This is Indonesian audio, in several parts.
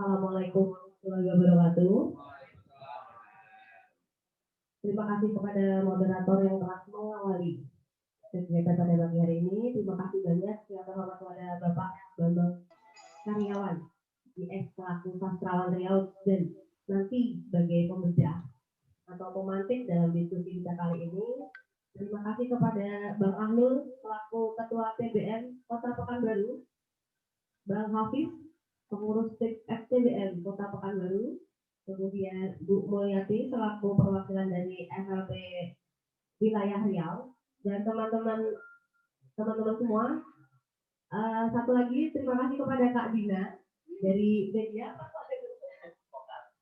Assalamualaikum warahmatullahi wabarakatuh. Terima kasih kepada moderator yang telah mengawali kegiatan pada pagi hari ini. Terima kasih banyak yang terhormat kepada Bapak Bambang Karyawan IS selaku sastrawan Riau dan nanti sebagai pembedah atau pemantik dalam diskusi kita kali ini. Terima kasih kepada Bang Ahlul selaku Ketua PBN Kota Pekanbaru, Bang Hafiz pengurus FTBM Kota Pekanbaru, kemudian Bu Mulyati selaku perwakilan dari FLP wilayah Riau, dan teman-teman semua. Satu lagi terima kasih kepada Kak Dina dari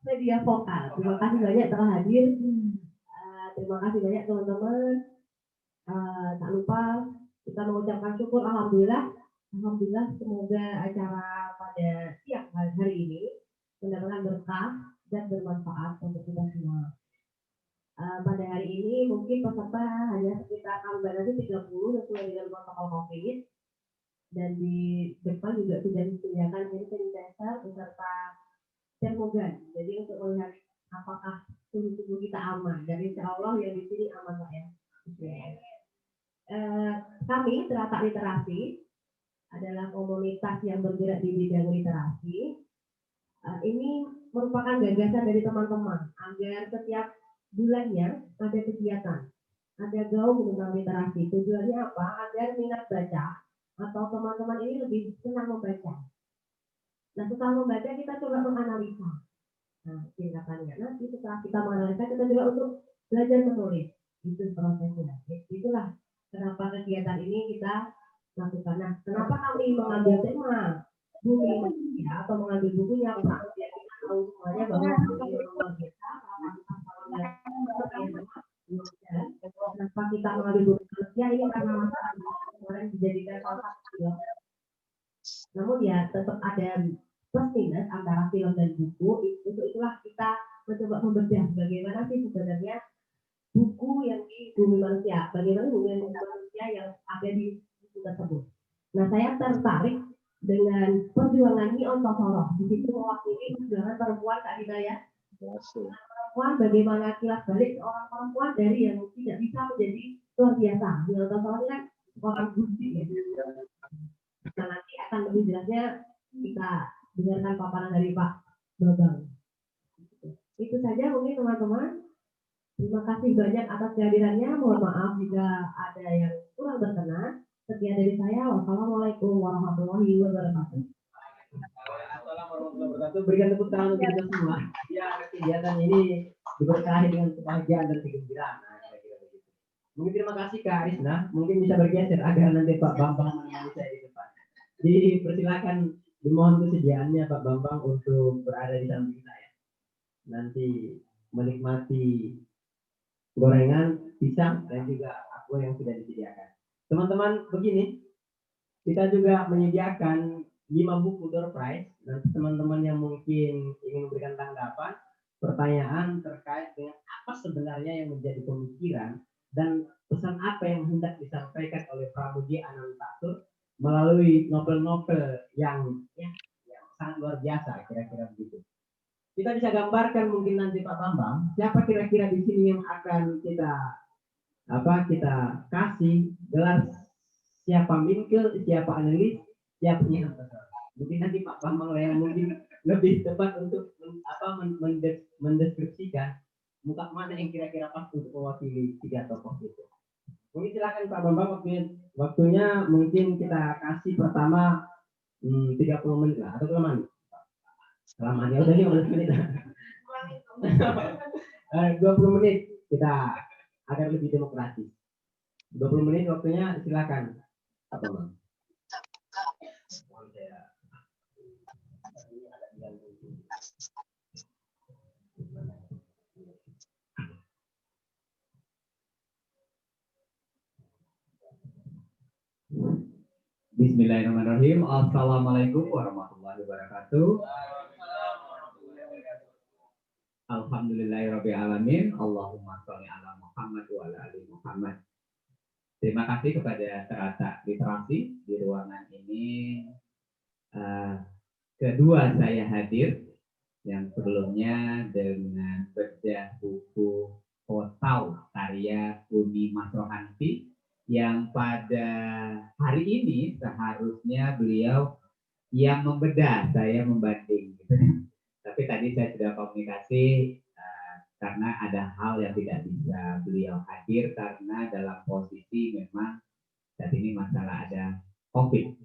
media vokal. Terima kasih banyak telah hadir. Terima kasih banyak teman-teman. Tak lupa kita mengucapkan syukur alhamdulillah semoga acara pada siang hari ini mendapatkan berkah dan bermanfaat untuk kita semua. Pada hari ini mungkin peserta hanya sekitar kami 30 sesuai dengan protokol COVID, dan di depan juga sudah disediakan hand sanitizer beserta termogan. Jadi untuk melihat apakah suhu tubuh kita aman, dan insya Allah yang di sini aman Pak ya. Kami Teratak Literasi adalah komunitas yang bergerak di bidang literasi. Ini merupakan gagasan dari teman-teman agar setiap bulannya ada kegiatan, ada gaung tentang literasi. Tujuannya apa? Agar minat baca atau teman-teman ini lebih senang membaca. Nah, setelah membaca kita coba menganalisa. Nah, singkatannya nanti setelah kita menganalisa kita coba untuk belajar menulis. Itu prosesnya. Itulah kenapa kegiatan ini kita lakukan. Nah, kenapa kami mengambil tema bumi manusia atau mengambil bukunya Pak? Ya, kita tahu semuanya bahwa bumi luar biasa. Kenapa kita mengambil buku manusia ini karena masalah kemarin dijadikan salah satu. Namun ya tetap ada plus minus antara film dan buku. Untuk itulah kita mencoba membedah bagaimana sih sebenarnya buku yang di bumi manusia, bagaimana bumi manusia yang ada di buku tersebut. Nah, saya tertarik dengan perjuangan Nyi Ontosoro. Di situ mewakili perjuangan perempuan Kak Dina ya. Perempuan bagaimana kilas balik seorang perempuan dari yang tidak bisa menjadi luar biasa. Nyi Ontosoro ini kan orang budi ya. Nah, nanti akan lebih jelasnya kita dengarkan paparan dari Pak Bambang. Itu saja mungkin teman-teman. Terima kasih banyak atas kehadirannya. Mohon maaf jika ada yang kurang berkenan. Sekian dari saya. Wassalamualaikum warahmatullahi wabarakatuh. Assalamualaikum warahmatullahi wabarakatuh. Berikan tepuk tangan untuk kita semua. Ya, kegiatan ini diberkahi dengan kebahagiaan dan kegembiraan. Nah, kira-kira begitu. Mungkin terima kasih Kak Arisna. Mungkin bisa bergeser agar nanti Pak Bambang menemani saya di depan. Jadi persilakan, dimohon kesediaannya Pak Bambang untuk berada di dalam kita ya. Nanti menikmati gorengan, pisang, dan juga aqua yang sudah disediakan. Teman-teman, begini, kita juga menyediakan 5 buku door prize. Nanti teman-teman yang mungkin ingin memberikan tanggapan, pertanyaan terkait dengan apa sebenarnya yang menjadi pemikiran dan pesan apa yang hendak disampaikan oleh Pramudia Anantatur melalui novel-novel yang sangat luar biasa, kira-kira begitu. Kita bisa gambarkan mungkin nanti Pak Bambang, siapa kira-kira di sini yang akan kita kasih gelar siapa minkil, siapa analis, siapa penyiar. Mungkin nanti Pak Bambang yang mungkin lebih tepat untuk mendeskripsikan muka mana yang kira-kira pas untuk mewakili 3 tokoh itu. Mungkin silakan Pak Bambang, waktunya mungkin kita kasih pertama 30 menit lah, atau kelamaan? Selamanya udah 15 menit lah. 20 menit kita agar lebih demokratis. 20 menit waktunya, silakan. Apa Bang? Bismillahirrahmanirrahim. Assalamualaikum warahmatullahi wabarakatuh. Alhamdulillahirrahmanirrahim. Allahumma sholli ala Muhammad wa ala ali Muhammad. Terima kasih kepada Teratak Literasi di ruangan ini. Kedua saya hadir yang sebelumnya dengan bedah buku Kotau karya Uni Masrohanti yang pada hari ini seharusnya beliau yang membedah, saya membanding gitu. Tapi tadi saya sudah komunikasi karena ada hal yang tidak bisa beliau hadir karena dalam posisi memang saat ini masalah ada COVID.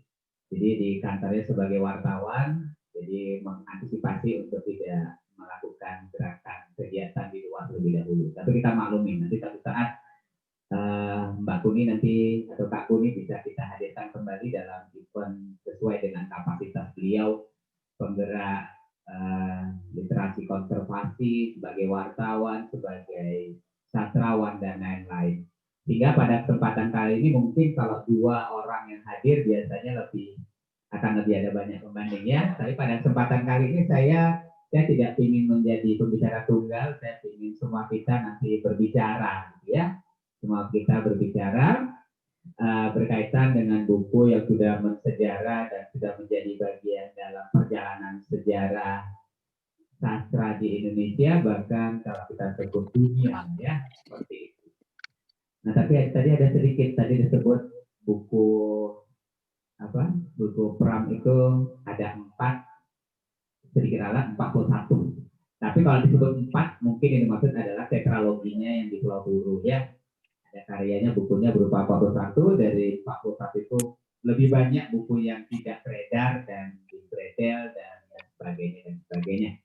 Jadi di kantornya sebagai wartawan, jadi mengantisipasi untuk tidak melakukan gerakan kegiatan di luar terlebih dahulu. Tapi kita maklumin, nanti satu saat Mbak Kuni nanti atau Kak Kuni bisa kita hadirkan kembali dalam event sesuai dengan kapasitas beliau, penggerak literasi konservasi, sebagai wartawan, sebagai sastrawan, dan lain-lain. Sehingga pada kesempatan kali ini mungkin kalau 2 orang yang hadir biasanya akan lebih ada banyak pembanding ya. Tapi pada kesempatan kali ini saya tidak ingin menjadi pembicara tunggal, saya ingin semua kita nanti berbicara, gitu ya. Semua kita berbicara berkaitan dengan buku yang sudah mensejarah dan sudah menjadi bagian dalam perjalanan sejarah sastra di Indonesia, bahkan kalau kita sebut dunia ya, seperti itu. Nah, tapi tadi ada sedikit tadi disebut buku Pram itu ada 4, sedikit alat 41. Tapi kalau disebut 4 mungkin yang dimaksud adalah tetraloginya yang di Pulau Buru ya. Ada karyanya, bukunya berupa 41, dari 41 itu lebih banyak buku yang tidak beredar dan dibredel dan sebagainya.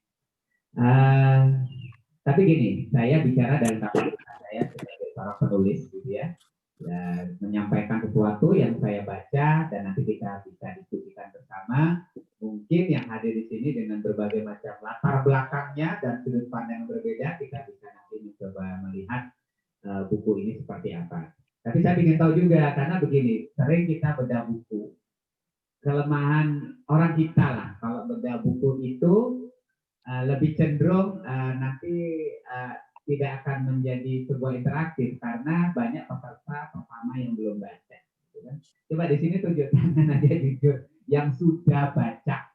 Tapi gini, saya bicara dalam kapasitas saya sebagai seorang penulis gitu ya, dan menyampaikan sesuatu yang saya baca dan nanti kita bisa diskusikan bersama. Mungkin yang hadir di sini dengan berbagai macam latar belakangnya dan sudut pandang berbeda, kita bisa nanti mencoba melihat buku ini seperti apa. Tapi saya ingin tahu juga, karena begini, sering kita bedah buku, kelemahan orang kita lah, kalau bedah buku itu lebih cenderung nanti tidak akan menjadi sebuah interaktif karena banyak peserta pertama yang belum baca. Gitu kan? Coba di sini tunjuk tangan aja jujur, yang sudah baca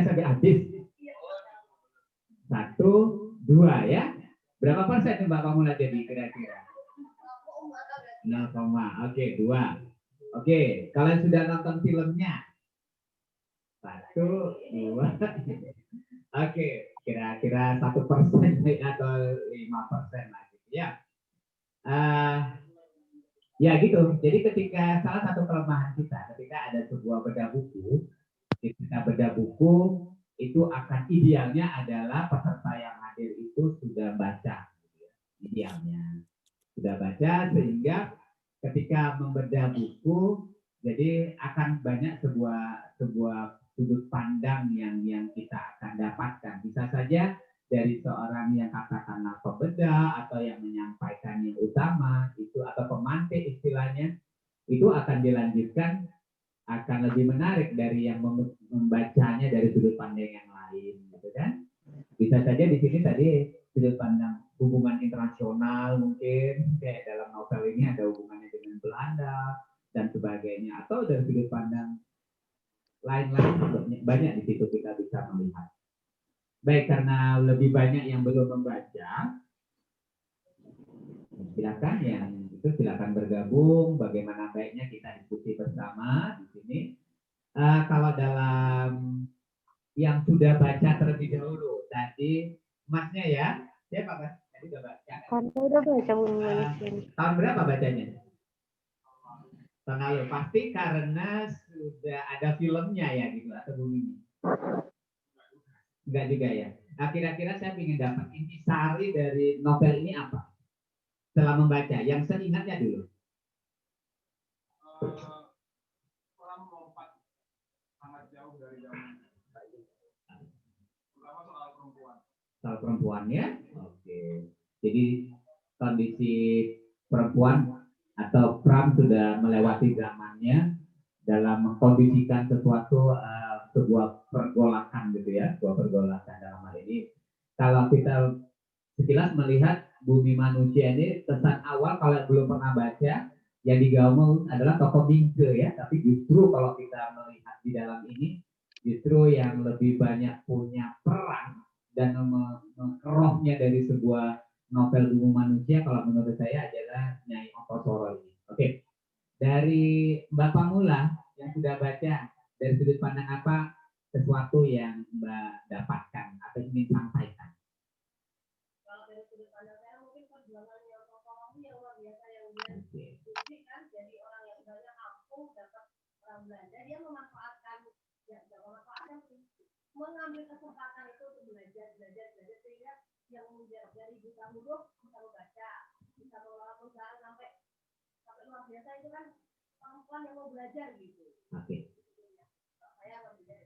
sampai habis. 1, 2 ya. Berapa persen Mbak kamu lah jadi kira-kira? 0, oke 2. Oke, kalian sudah nonton filmnya? 1, 2. Oke, kira-kira 1% atau 5% lah gitu ya. Ya gitu. Jadi ketika salah satu kelemahan kita, ketika ada sebuah bedah buku, kita bedah buku itu akan idealnya adalah peserta yang hadir itu sudah baca, idealnya sudah baca, sehingga ketika membedah buku jadi akan banyak sebuah sudut pandang yang kita akan dapatkan. Bisa saja dari seorang yang katakanlah pembedah atau yang menyampaikan yang utama itu atau pemantik istilahnya, itu akan dilanjutkan, akan lebih menarik dari yang membacanya dari sudut pandang yang lain, gitu kan? Bisa saja di sini tadi sudut pandang hubungan internasional, mungkin kayak dalam novel ini ada hubungannya dengan Belanda dan sebagainya, atau dari sudut pandang lain-lain, banyak di situ kita bisa melihat. Baik, karena lebih banyak yang belum membaca, silakan yang itu silakan bergabung. Bagaimana baiknya kita diskusi bersama di sini. Kalau dalam yang sudah baca terlebih dahulu, tadi Masnya ya, siapa Mas? Tadi udah baca. Karena udah baca tahun berapa bacanya? Tahun lalu. Pasti karena sudah ada filmnya ya gitu atau bumi. Enggak juga ya. Nah, kira-kira saya ingin dapat intisari dari novel ini apa? Setelah membaca, yang saya ingatnya dulu. Orang melompat sangat jauh dari zaman. Terutama soal perempuan. Soal perempuan ya? Oke. Jadi kondisi perempuan atau Pram sudah melewati zamannya dalam mengkondisikan sesuatu sebuah pergolakan gitu ya, sebuah pergolakan dalam hal ini. Kalau kita sekilas melihat Bumi Manusia ini, kesan awal kalau belum pernah baca yang digaung adalah tokoh Mingke ya, tapi justru kalau kita melihat di dalam ini justru yang lebih banyak punya peran dan mengkeroknya dari sebuah novel Bumi Manusia kalau menurut saya adalah Nyai Ontosoro ini. Oke, dari Mbak Pamula yang sudah baca, dari sudut pandang apa sesuatu yang Mbak dapatkan atau ingin sampaikan? Kalau dari sudut pandang saya mungkin perjuangannya Ontosoro itu yang luar biasa, yang dia bukti kan, jadi orang yang banyak kampung dapat orang Belanda, dia memanfaatkan, ya tidak memanfaatkan, mengambil kesempatan itu untuk belajar sehingga yang dari buta huruf bisa membaca, bisa mengelola perusahaan sampai luar biasa, itu kan perempuan yang mau belajar gitu. Oke. Saya belajar.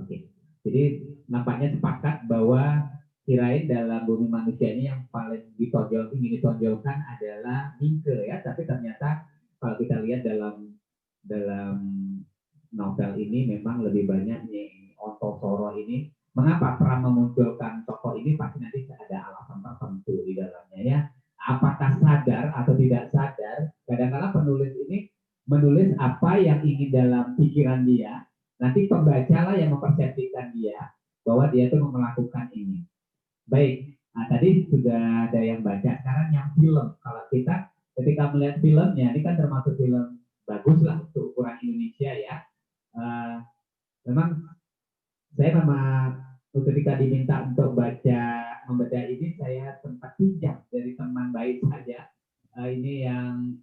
Oke. Jadi nampaknya sepakat bahwa kirain dalam Bumi Manusia ini yang paling ingin ditonjolkan adalah Mingke ya, tapi ternyata kalau kita lihat dalam novel ini memang lebih banyak nih Ontosoro ini. Mengapa Pram memunculkan tokoh ini? Pasti nanti ada alasan tertentu di dalamnya ya. Apakah sadar atau tidak sadar? Kadang-kadang penulis ini menulis apa yang ingin dalam pikiran dia. Nanti pembacalah yang mempersepsikan dia bahwa dia itu melakukan ini. Baik, nah, tadi sudah ada yang baca. Sekarang yang film. Kalau kita ketika melihat filmnya, ini kan termasuk film bagus lah untuk ukuran Indonesia ya. Memang saya ketika diminta untuk membaca ini, saya sempat pinjam dari teman baik saja. Ini yang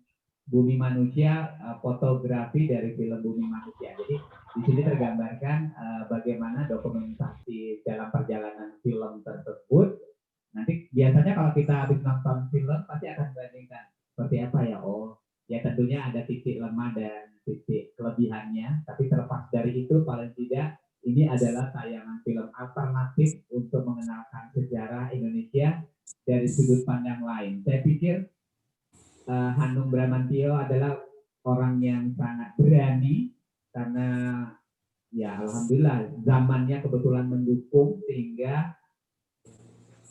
Bumi Manusia, fotografi dari film Bumi Manusia. Jadi di sini tergambarkan bagaimana dokumentasi dalam perjalanan film tersebut. Nanti biasanya kalau kita habis nonton film pasti akan bandingkan seperti apa ya. Oh, ya tentunya ada titik lemah dan titik kelebihannya. Tapi terlepas dari itu, paling tidak ini adalah tayangan film alternatif untuk mengenalkan sejarah Indonesia dari sudut pandang lain. Saya pikir Hanung Bramantyo adalah orang yang sangat berani karena ya alhamdulillah zamannya kebetulan mendukung sehingga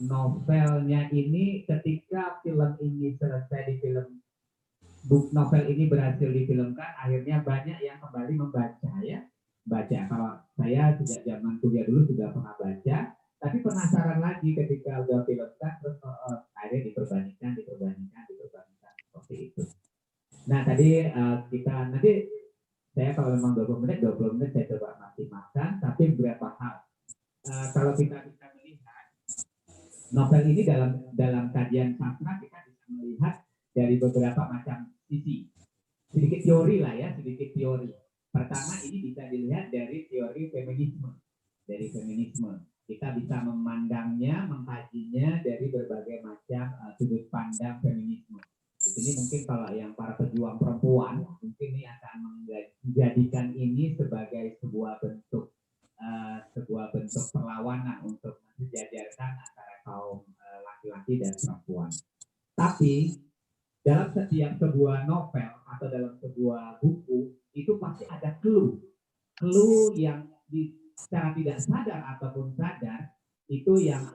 novelnya ini ketika film ini selesai di film novel ini berhasil difilmkan, akhirnya banyak yang kembali membaca ya. Kalau saya sejak zaman kuliah dulu sudah pernah baca, tapi penasaran lagi ketika udah filmkan terus akhirnya diperbandingkan seperti itu. Nah tadi nanti saya kalau memang 20 menit saya coba maksimalkan, tapi beberapa hal kalau kita bisa melihat novel ini dalam kajian sastra, kita bisa melihat dari beberapa macam sisi, sedikit teori. Pertama, ini bisa dilihat dari teori feminisme. Kita bisa memandangnya, mengkajinya dari berbagai macam sudut pandang feminisme. Di sini mungkin kalau yang para pejuang perempuan, mungkin ini akan menjadikan ini sebagai sebuah bentuk perlawanan untuk mensejajarkan antara kaum laki-laki dan perempuan. Tapi dalam setiap sebuah novel atau dalam sebuah buku itu pasti ada clue yang secara tidak sadar ataupun sadar itu yang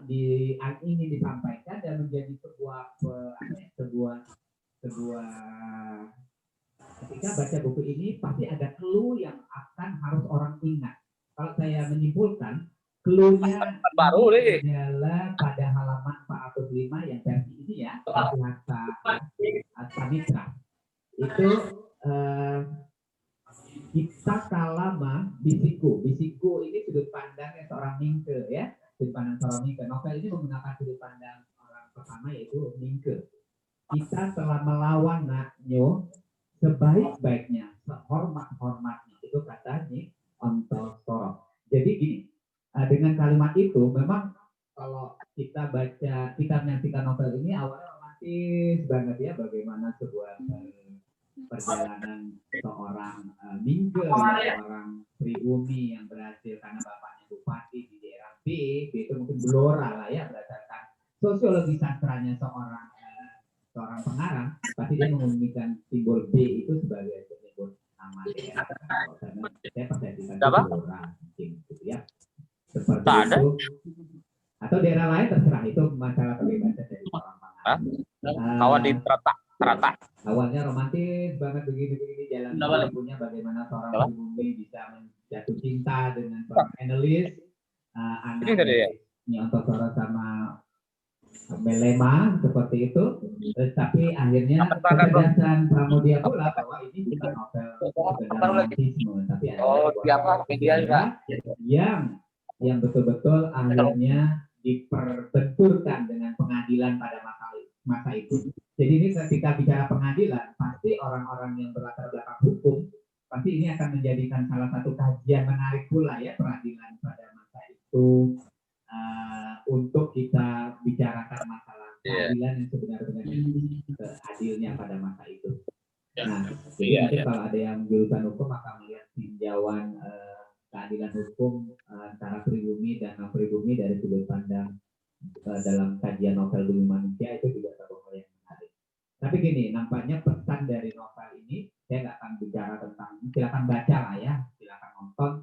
ingin disampaikan dan menjadi sebuah ketika baca buku ini pasti ada clue yang akan harus orang ingat. Kalau saya menyimpulkan, clue-nya adalah pada halaman 405 yang versi ini ya, versi Hasta Mitra. Itu kita kalama bisiku ini sudut pandangnya seorang Mingke ya, sudut pandang seorang Mingke. Novel ini menggunakan sudut pandang orang pertama yaitu Mingke. Kita telah melawan Naknyo sebaik-baiknya, sehormat-hormatnya, itu kata Nyi Ontosoro. Jadi gini, dengan kalimat itu memang kalau kita menyaksikan novel ini awalnya romantis banget ya, bagaimana sebuah perjalanan seorang Mingke, seorang pribumi yang berhasil karena bapaknya bupati di daerah B itu mungkin Blora lah ya, berdasarkan sosiologi sastranya seorang pengarang, pasti dia menggunakan simbol B itu sebagai simbol nama daerah. Karena saya persepsikan Blora mungkin gitu ya, seperti itu. Atau daerah lain terserah, itu masalah kebebasan dari seorang pengarang. Kawan di Terata. Awalnya romantis banget begini jalan punya bagaimana seorang pribumi bisa jatuh cinta dengan seorang analis, Ini tadi ya? Nyi Ontosoro sama Melema seperti itu, tapi akhirnya kecerdasan Pramudia pula bahwa ini bukan novel sekedar romantisme, tapi adalah sebuah sejarah yang betul-betul akhirnya diperbenturkan dengan pengadilan pada masa itu. Jadi ini ketika bicara pengadilan, pasti orang-orang yang berlatar belakang hukum, pasti ini akan menjadikan salah satu kajian menarik pula ya peradilan pada masa itu. Untuk kita bicarakan masalah keadilan yang sebenarnya adilnya pada masa itu. Nah, jadi kalau ada yang jurusan hukum akan melihat tinjauan keadilan hukum antara pribumi dan non pribumi dari sudut pandang dalam kajian novel Bumi Manusia itu juga satu hal yang menarik. Tapi gini, nampaknya pesan dari novel ini saya nggak akan bicara tentang, silakan baca lah ya, silakan nonton.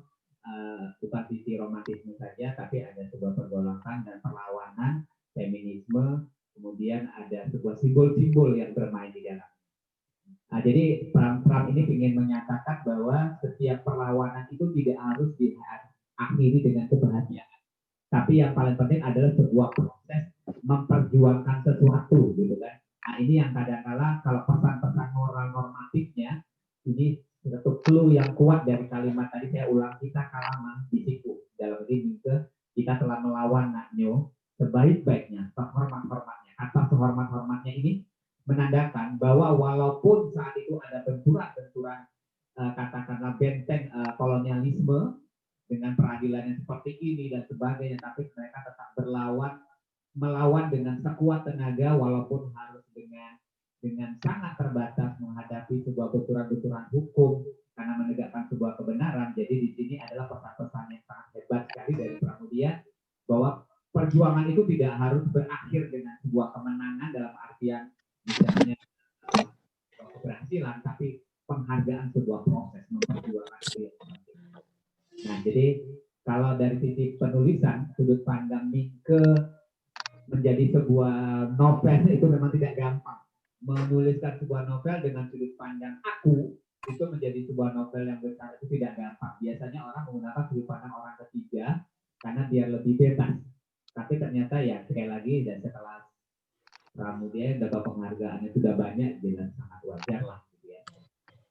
Bukan sisi romantisme saja, tapi ada sebuah pergolakan dan perlawanan feminisme, kemudian ada sebuah simbol-simbol yang bermain di dalam. Jadi Trump ini ingin menyatakan bahwa setiap perlawanan itu tidak harus diakhiri dengan kebahagiaan, tapi yang paling penting adalah sebuah proses memperjuangkan sesuatu, gitu kan. Nah ini yang kadang-kala kalau pesan-pesan moral normatifnya ini satu clue yang kuat dari kalimat tadi saya ulang, kita kalah disiku dalam ini kita telah melawan naknyo sebaik-baiknya, sehormat-hormatnya. Kata sehormat-hormatnya ini menandakan bahwa walaupun saat itu ada benturan-benturan katakanlah benteng kolonialisme dengan peradilan yang seperti ini dan sebagainya, tapi mereka tetap melawan dengan sekuat tenaga walaupun harus dengan sangat terbatas menghadapi sebuah benturan-benturan hukum karena menegakkan sebuah kebenaran. Jadi di sini adalah pesan-pesan yang sangat hebat sekali dari Pramudia bahwa perjuangan itu tidak harus berakhir dengan sebuah kemenangan dalam artian misalnya keberhasilan, tapi penghargaan sebuah proses memperjuangkan itu. Nah, jadi kalau dari sisi penulisan, sudut pandang Mingke menjadi sebuah novel itu memang tidak gampang. Menuliskan sebuah novel dengan sudut pandang aku itu menjadi sebuah novel yang besar itu tidak gampang. Biasanya orang menggunakan sudut pandang orang ketiga karena biar lebih bebas. Tapi ternyata ya sekali lagi dan setelah Pramudia dapat penghargaan itu sudah banyak, jelas sangat wajar lah. Gitu ya.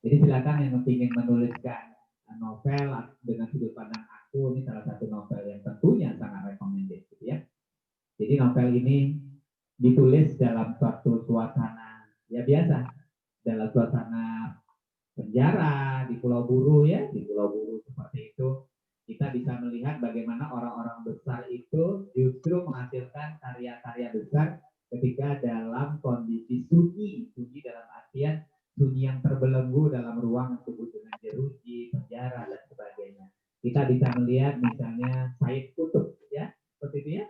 Jadi silakan yang ingin menuliskan novel dengan sudut pandang aku, ini salah satu novel yang tentunya sangat recommended. Gitu ya. Jadi novel ini ditulis dalam suatu suasana ya biasa, dalam suasana penjara di Pulau Buru ya, di Pulau Buru seperti itu kita bisa melihat bagaimana orang-orang besar itu justru menghasilkan karya-karya besar ketika dalam kondisi sunyi dalam artian sunyi yang terbelenggu dalam ruang yang disebut dengan jeruji, penjara dan sebagainya. Kita bisa melihat misalnya Said Qutb ya, seperti itu ya.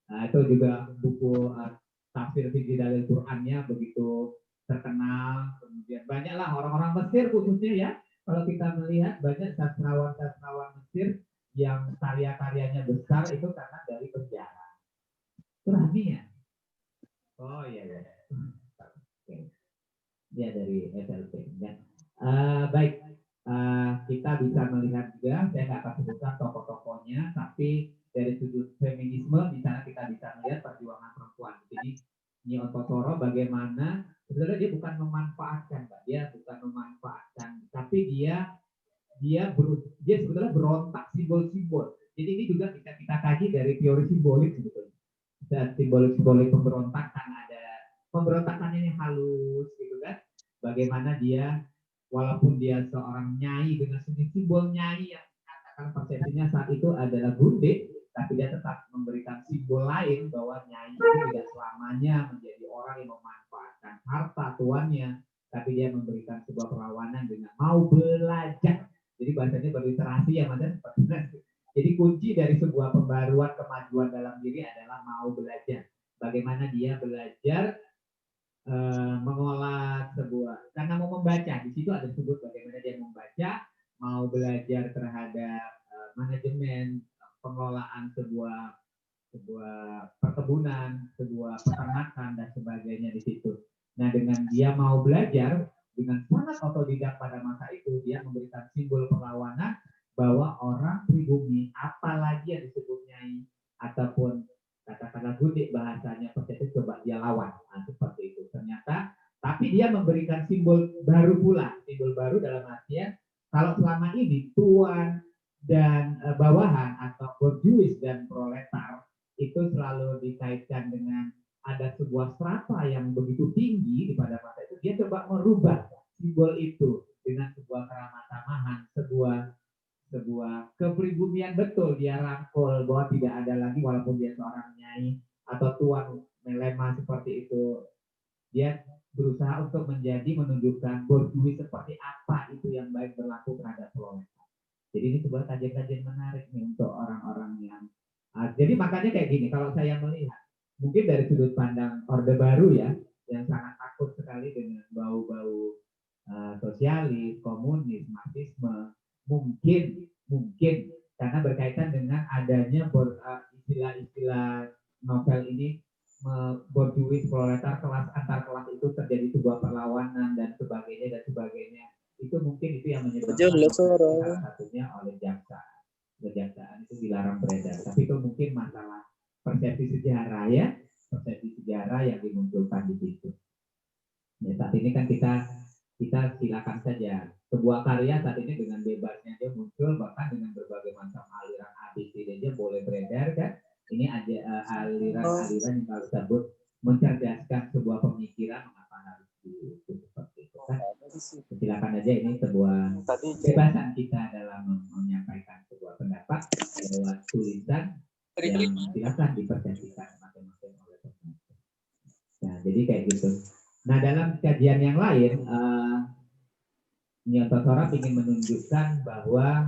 Nah, itu juga buku tafsir Fiqh Dalil Qur'annya begitu terkenal. Kemudian banyaklah orang-orang Mesir khususnya ya. Kalau kita melihat banyak sastrawan-sastrawan Mesir yang karya-karyanya besar itu karena dari penjara. Itu ya? Oh iya. Oke. Dia dari SLP. Ya. Baik, kita bisa melihat juga, saya nggak akan sebutkan tokoh-tokohnya, tapi dari sudut feminisme di sana kita bisa melihat perjuangan perempuan. Jadi Nyi Ontosoro bagaimana sebenarnya dia bukan memanfaatkan, Mbak. Dia bukan memanfaatkan, tapi dia sebetulnya berontak simbol-simbol. Jadi ini juga bisa kita kaji dari teori simbolik sebetulnya. Dan simbolik-simbolik pemberontakan, ada pemberontakannya yang halus gitu kan. Bagaimana dia walaupun dia seorang nyai dengan simbol nyai yang katakan persepsinya saat itu adalah gundik, tapi dia tetap memberikan simbol lain bahwa nyai itu tidak selamanya menjadi orang yang memanfaatkan harta tuannya, tapi dia memberikan sebuah perlawanan dengan mau belajar. Jadi bahasanya berliterasi ya Mas. Jadi kunci dari sebuah pembaruan kemajuan dalam diri adalah mau belajar. Bagaimana dia belajar mengolah sebuah, karena mau membaca, di situ ada sebut bagaimana dia membaca, mau belajar terhadap manajemen pengelolaan sebuah perkebunan, sebuah peternakan dan sebagainya di situ. Nah, dengan dia mau belajar dengan sangat otodidak pada masa itu, dia memberikan simbol perlawanan bahwa orang pribumi, apalagi yang disebut nyai ataupun katakanlah gudik bahasanya seperti itu, coba dia lawan. Nah, seperti itu. Ternyata, tapi dia memberikan simbol baru pula. Simbol baru dalam artian, kalau selama ini tuan dan bawahan atau borjuis dan proletar itu selalu dikaitkan dengan ada sebuah strata yang begitu tinggi di pada masa itu, dia coba merubah simbol itu dengan sebuah keramah-tamahan, sebuah kepribumian betul. Dia rangkul bahwa tidak ada lagi, walaupun dia seorang nyai atau tuan melema seperti itu, dia berusaha untuk menunjukkan borjuis seperti apa itu yang baik berlaku terhadap proletar. Jadi ini sebuah kajian-kajian menarik nih untuk orang-orang yang jadi makanya kayak gini, kalau saya melihat mungkin dari sudut pandang Orde Baru ya, yang sangat takut sekali dengan bau-bau sosialis, komunis, marxisme, mungkin karena berkaitan dengan adanya istilah-istilah novel ini, borjuis, proletar, kelas antar kelas itu terjadi sebuah perlawanan dan sebagainya. Itu mungkin itu yang menyebabkan salah satunya oleh kejaksaan itu dilarang beredar. Tapi itu mungkin masalah persepsi sejarah ya, persepsi sejarah yang dimunculkan di situ. Ya, saat ini kan kita silakan saja sebuah karya saat ini dengan bebasnya dia muncul, bahkan dengan berbagai macam aliran ABCD dia boleh beredar kan. Ini ada aliran-aliran yang kalau disebut mencerdaskan sebuah pemikiran, mengapa harus seperti itu kan. Silakan aja, ini sebuah kebebasan kita dalam menyampaikan sebuah pendapat lewat tulisan yang silakan dipersepsikan masing-masing oleh penonton. Nah, jadi kayak gitu. Nah, dalam kajian yang lain, Nyoto Sora ingin menunjukkan bahwa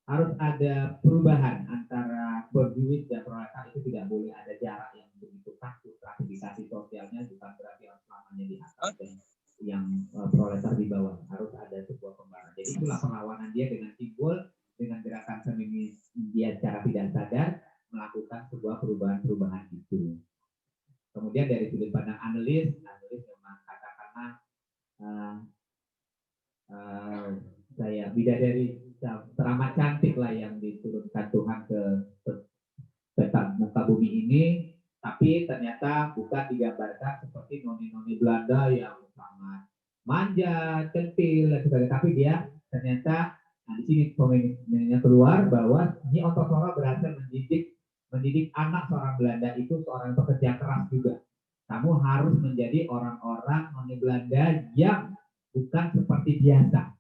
harus ada perubahan antara borjuis dan proletar. Itu tidak boleh ada jarak yang begitu kaku. Stratifikasi sosialnya bukan berarti harus selamanya di atas dan yang proletar di bawah. Harus ada sebuah pembahasan. Jadi itulah perlawanan dia dengan simbol, dengan gerakan feminis dia secara tidak sadar melakukan sebuah perubahan-perubahan itu. Kemudian dari sudut pandang analis memang katakanlah saya bidadari teramat cantik lah yang diturunkan Tuhan ke muka bumi ini, tapi ternyata bukan digambarkan seperti noni-noni Belanda yang sangat manja, centil dan sebagainya. Tapi dia ternyata, di sini pemimpinnya keluar bahwa ini Nyoto Sora berhasil mendidik anak seorang Belanda itu seorang pekerja keras juga. Kamu harus menjadi orang-orang noni Belanda yang bukan seperti biasa.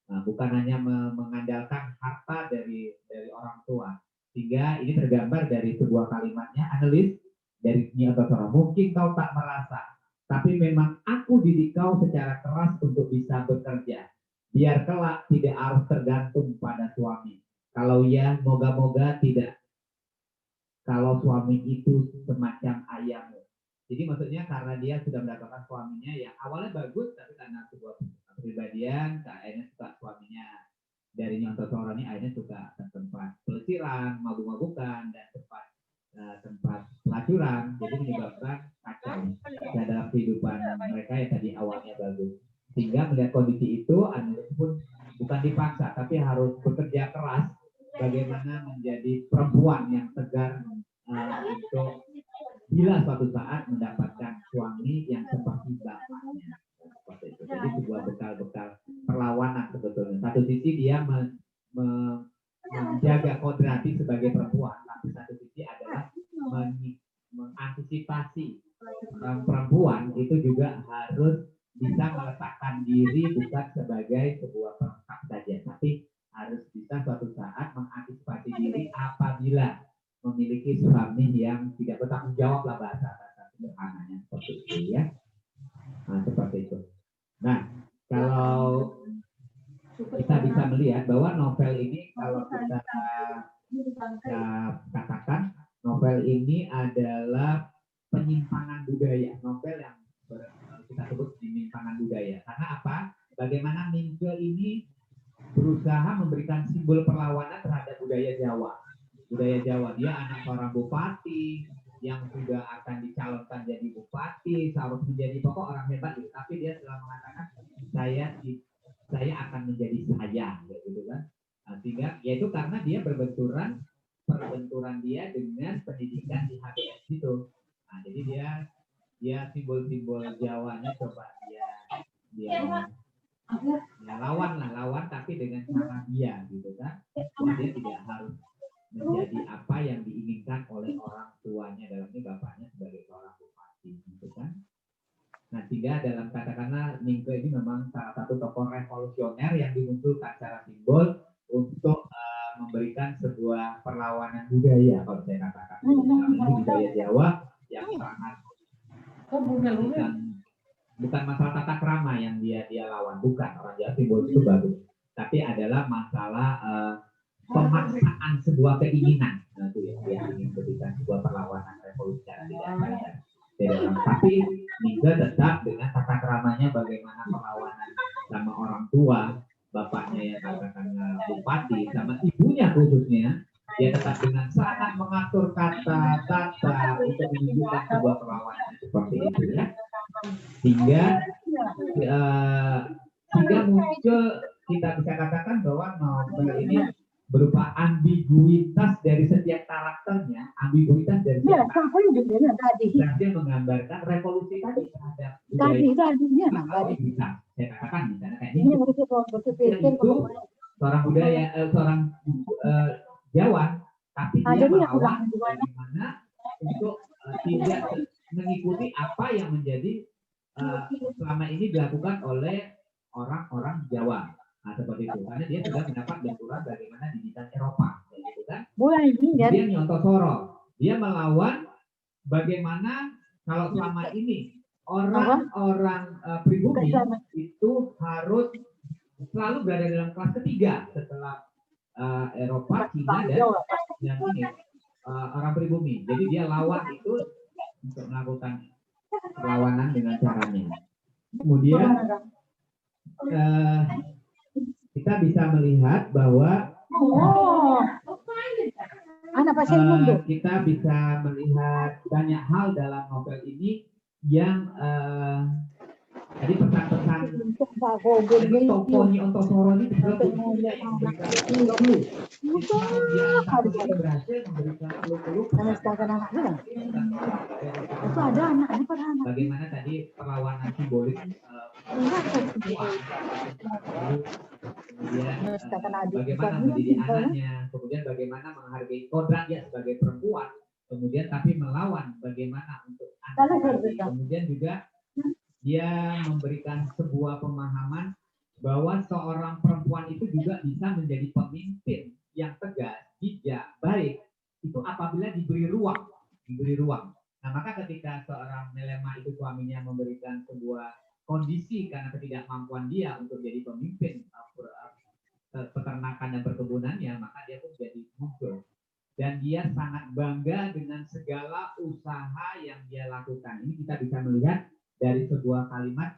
Nah, bukan hanya mengandalkan harta dari orang tua. Sehingga ini tergambar dari sebuah kalimatnya analis dari Nyoto Sora. Mungkin kau tak merasa, tapi memang aku didik kau secara keras untuk bisa bekerja. Biar kelak tidak harus tergantung pada suami. Kalau ya, moga-moga tidak. Kalau suami itu semacam ayahmu. Jadi maksudnya karena dia sudah mendapatkan suaminya yang awalnya bagus, tapi karena sebuah kepribadian, akhirnya suka suaminya. Dari Nyoto Sora ini akhirnya suka ke tempat pelesiran, mabuk-mabukan, dan tempat pelacuran. Jadi menyebabkan kacau dalam kehidupan mereka yang tadi awalnya bagus. Sehingga melihat kondisi itu, analis pun bukan dipaksa, tapi harus bekerja keras bagaimana menjadi perempuan yang tegar untuk bila suatu saat mendapatkan suami yang seperti bapaknya. Seperti itu. Jadi sebuah bekal-bekal perlawanan sebetulnya. Satu sisi dia menjaga kodrati sebagai perempuan, tapi satu sisi adalah mengantisipasi perempuan itu juga harus bisa meletakkan diri bukan sebagai sebuah pelengkap saja, tapi harus bisa suatu saat mengantisipasi diri apabila memiliki suami yang tidak bertanggung jawab lah bahasa sederhananya seperti itu ya. Nah, seperti itu. Nah, kalau kita bisa melihat bahwa novel ini kalau kita katakan novel ini adalah penyimpangan budaya, novel yang kita sebut penyimpangan budaya. Karena apa? Bagaimana Mingke ini berusaha memberikan simbol perlawanan terhadap budaya Jawa. Budaya Jawa, dia anak seorang bupati yang sudah akan dicalonkan jadi bupati, harus menjadi pokok orang hebat gitu. Tapi dia telah mengatakan saya akan menjadi saya, gitu kan. Sehingga yaitu karena dia perbenturan dia dengan pendidikan di HBS itu. Jadi dia simbol-simbol Jawanya coba dia lawan tapi dengan cara dia gitu kan. Dia tidak harus menjadi apa yang diinginkan oleh orang tuanya, dalam ini bapaknya sebagai seorang bupati gitu kan. Nah, sehingga dalam katakanlah Ningke ini memang salah satu tokoh revolusioner yang dimunculkan secara simbol untuk memberikan sebuah perlawanan budaya, kalau saya katakan. Ini budaya Jawa yang sangat bukan masalah tata krama yang dia lawan, bukan. Orang Jawa simbol itu bagus, tapi adalah masalah pemaksaan sebuah keinginan. Nah, itu ya, dia ingin memberikan sebuah perlawanan revolusi secara tidak sadar. Tapi Ningke tetap dengan tata kramanya bagaimana perlawanan sama orang tua, bapaknya yang katakanlah bupati, sama ibunya khususnya, dia tetap dengan sangat mengatur kata-kata untuk menunjukkan sebuah perlawanan seperti itu ya. Sehingga muncul, kita bisa katakan bahwa novel ini berupa ambiguitas dari setiap karakternya, ambiguitas dari setiap berhasil menggambarkan revolusi tadi terhadap budaya. Saya katakan misalnya kayak ini, itu seorang Jawa, tapi dia melawan bagaimana untuk tidak mengikuti apa yang menjadi selama ini dilakukan oleh orang-orang Jawa. Nah, seperti itu, karena dia sudah mendapat benturan bagaimana didikan Eropa, gitu kan? Dia nyontoh Soro, dia melawan bagaimana kalau selama ini orang-orang pribumi itu harus selalu berada dalam kelas ketiga setelah Eropa, Cina dan ini orang pribumi. Jadi dia lawan itu untuk melakukan perlawanan dengan caranya. Kemudian kita bisa melihat bahwa kita bisa melihat banyak hal dalam novel ini yang jadi pesan-pesan tokohnya Ontosoro ini berhasil memberikan clue-clue bagaimana tadi perlawanan simbolik kemudian bagaimana mendidik anaknya, kemudian bagaimana menghargai kodrat dia sebagai perempuan, kemudian tapi melawan bagaimana untuk anak, kemudian juga dia memberikan sebuah pemahaman bahwa seorang perempuan itu juga bisa menjadi pemimpin yang tegas, bijak, baik, itu apabila diberi ruang. Nah, maka ketika seorang Melema itu suaminya memberikan sebuah kondisi karena ketidakmampuan dia untuk jadi pemimpin peternakan dan perkebunannya, maka dia pun jadi muncul. Dan dia sangat bangga dengan segala usaha yang dia lakukan. Ini kita bisa melihat dari sebuah kalimat,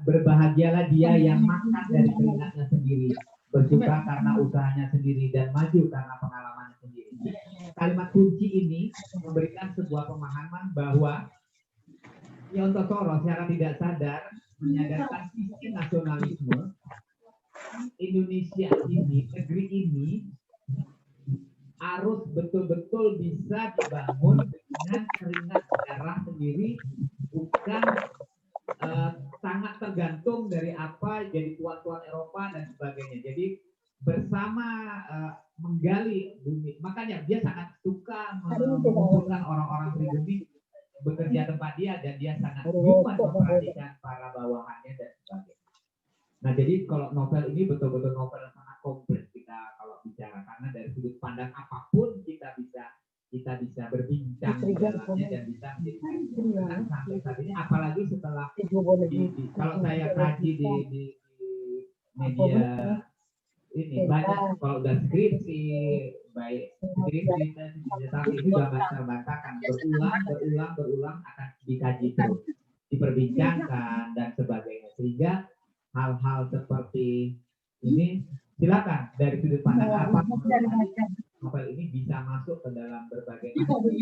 berbahagialah dia yang makan dari keringatnya sendiri, bersuka karena usahanya sendiri, dan maju karena pengalamannya sendiri. Kalimat kunci ini memberikan sebuah pemahaman bahwa Ontosoro secara tidak sadar menyadarkan sisi nasionalisme Indonesia ini, negeri ini harus betul-betul bisa dibangun dengan keringat darah sendiri, bukan sangat tergantung dari apa jadi tuan-tuan Eropa dan sebagainya. Jadi bersama menggali bumi, makanya dia sangat suka mengumpulkan orang-orang pribumi bekerja tempat dia, dan dia sangat human memperhatikan para bawahannya dan sebagainya. Nah, jadi kalau novel ini betul-betul novel yang sangat komplit kita kalau bicara, karena dari sudut pandang apapun kita bisa berbincang di dalamnya dan bisa menjadi sampai saat ini, apalagi setelah kalau saya kaji di media ini banyak, kalau udah skripsi baik skripsi tapi itu sudah bantah-bantahkan berulang akan dikaji terus, diperbincangkan dan sebagainya, sehingga hal-hal seperti ini silakan dari sudut pandang apa novel ini bisa masuk ke dalam berbagai hukum,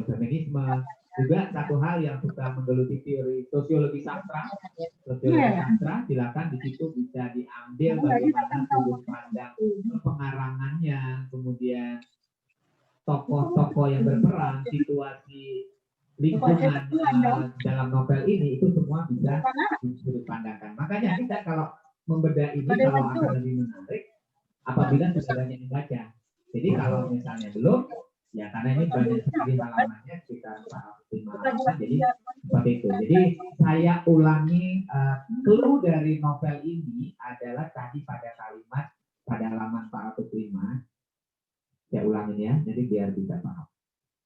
feminisme, juga satu hal yang suka menggeluti teori sosiologi sastra, silakan di situ bisa diambil bagaimana sudut pandang pengarangannya, kemudian tokoh-tokoh yang berperan, situasi lingkungan dalam novel ini, itu semua bisa disudut pandangkan. Makanya kita kalau membedah ini kalau akan lebih menarik apabila sudah banyak yang baca. Jadi kalau misalnya belum, ya karena ini banyak sekali halamannya, sekitar 5 halaman, jadi seperti itu. Jadi saya ulangi, clue dari novel ini adalah tadi pada kalimat pada halaman 405. Saya ulangin ya, jadi biar bisa paham.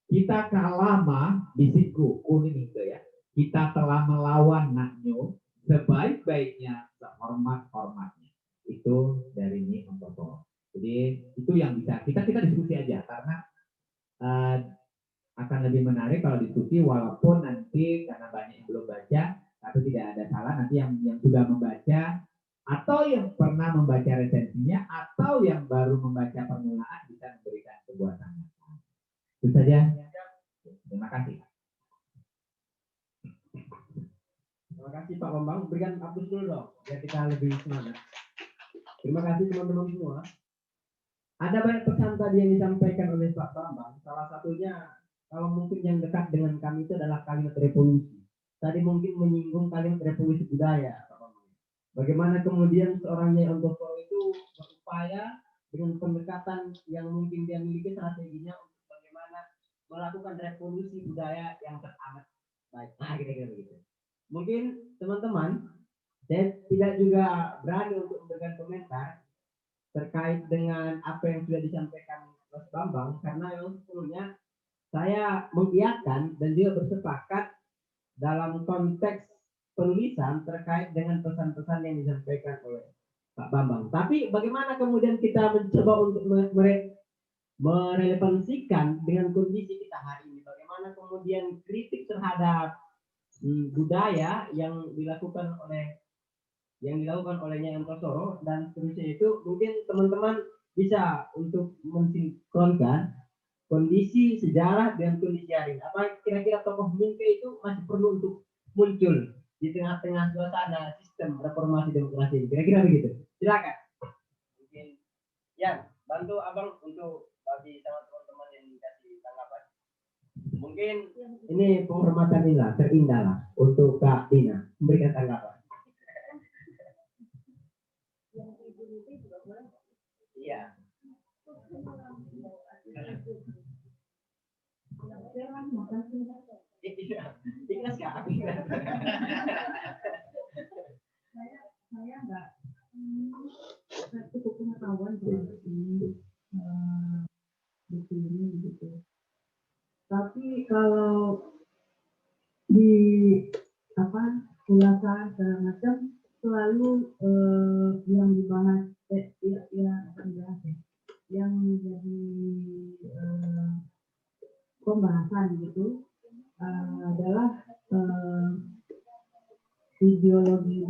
Kita kalah lama bisikku, kuning itu ya. Kita telah melawan Naknyo sebaik-baiknya, sehormat-hormatnya. Itu dari Nyi Ontoko. Jadi itu yang bisa kita diskusi aja, karena akan lebih menarik kalau diskusi, walaupun nanti karena banyak yang belum baca, tapi tidak ada salah nanti yang sudah membaca atau yang pernah membaca resensinya atau yang baru membaca permulaan bisa memberikan sebuah tanggapan. Itu saja. Terima kasih. Terima kasih Pak Bambang. Berikan aplaus dulu dong, biar kita lebih semangat. Terima kasih teman-teman semua. Ada banyak pesan tadi yang disampaikan oleh Pak Bambang. Salah satunya, kalau mungkin yang dekat dengan kami itu adalah kalimat revolusi. Tadi mungkin menyinggung kalimat revolusi budaya, Pak Bambang. Bagaimana kemudian seorang Nyai Ontoko itu berupaya dengan pendekatan yang mungkin dia miliki strateginya untuk bagaimana melakukan revolusi budaya yang teramat baik. Nah, kira-kira begitu. Mungkin teman-teman, saya tidak juga berani untuk memberikan komentar terkait dengan apa yang sudah disampaikan Mas Bambang, karena yang sebelumnya saya mengiyakan dan juga bersepakat dalam konteks penulisan terkait dengan pesan-pesan yang disampaikan oleh Pak Bambang. Tapi bagaimana kemudian kita mencoba untuk merelevansikan dengan kondisi kita hari ini? Bagaimana kemudian kritik terhadap budaya yang dilakukan oleh Nyai Ontosoro dan seterusnya itu, mungkin teman-teman bisa untuk mensinkronkan kondisi sejarah dengan kondisi hari ini. Apa kira-kira tokoh Mingke itu masih perlu untuk muncul di tengah-tengah suasana sistem reformasi demokrasi ini? Kira-kira begitu. Silakan. Mungkin ya, bantu abang untuk bagi sama teman-teman yang dikasih tanggapan. Mungkin ini penghormatan terindah lah untuk Kak Dina memberikan tanggapan. Iya. Saya nggak cukup pengetahuan di buku ini gitu. Tapi kalau di ulasan segala macam selalu yang dibahas yang menjadi pembahasan gitu adalah ideologi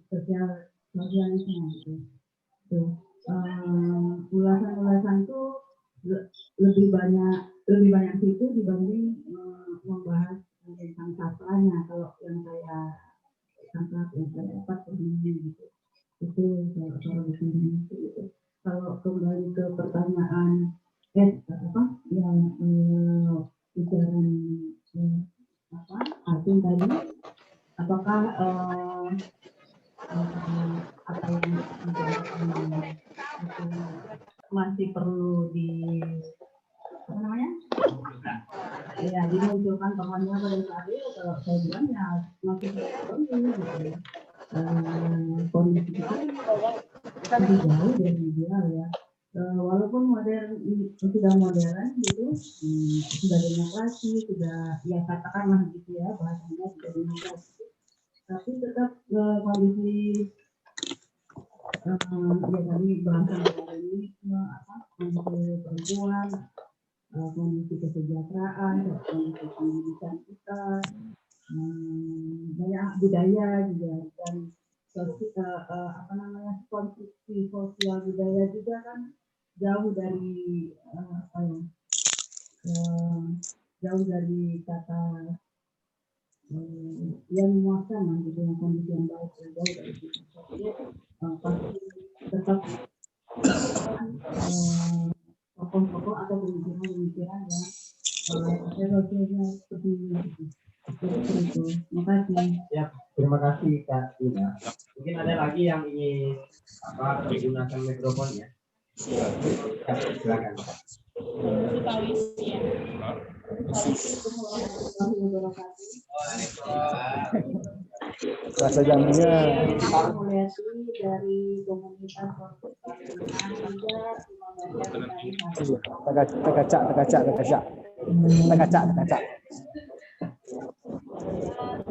sosialisme gitu. Ulasan-ulasan itu lebih banyak situ dibanding membahas tentang sastranya. Kalau yang saya tangkap yang saya dapat gitu. Itu kalau begini gitu. Kalau kembali ke pertanyaan yang ujaran Alvin tadi, apakah apa yang masih perlu dimunculkan tokohnya pada saat itu? Kalau saya bilang ya masih perlu gitu. Kondisi kita lebih jauh dari ideal ya. Walaupun sudah modern gitu, sudah demokrasi, sudah ya katakanlah gitu ya, bahasanya sudah demokrasi, tapi tetap kondisi ya tadi bahasa feminisme, kondisi perempuan, kondisi kesejahteraan, kondisi pendidikan kita, banyak budaya juga, dan konstruksi sosial budaya juga kan jauh dari jauh dari kata yang memuaskan lah gitu, yang kondisi yang baik, jauh dari situ. Jadi pasti tetap tokoh-tokoh atau pemikiran-pemikiran yang sosialnya seperti ini. Seperti itu. Terima kasih. Ya, terima kasih Kak Ina. Mungkin ada lagi yang ingin menggunakan mikrofonnya. Ya, silakan. Bahasa Jambinya dari komunitas terkacak.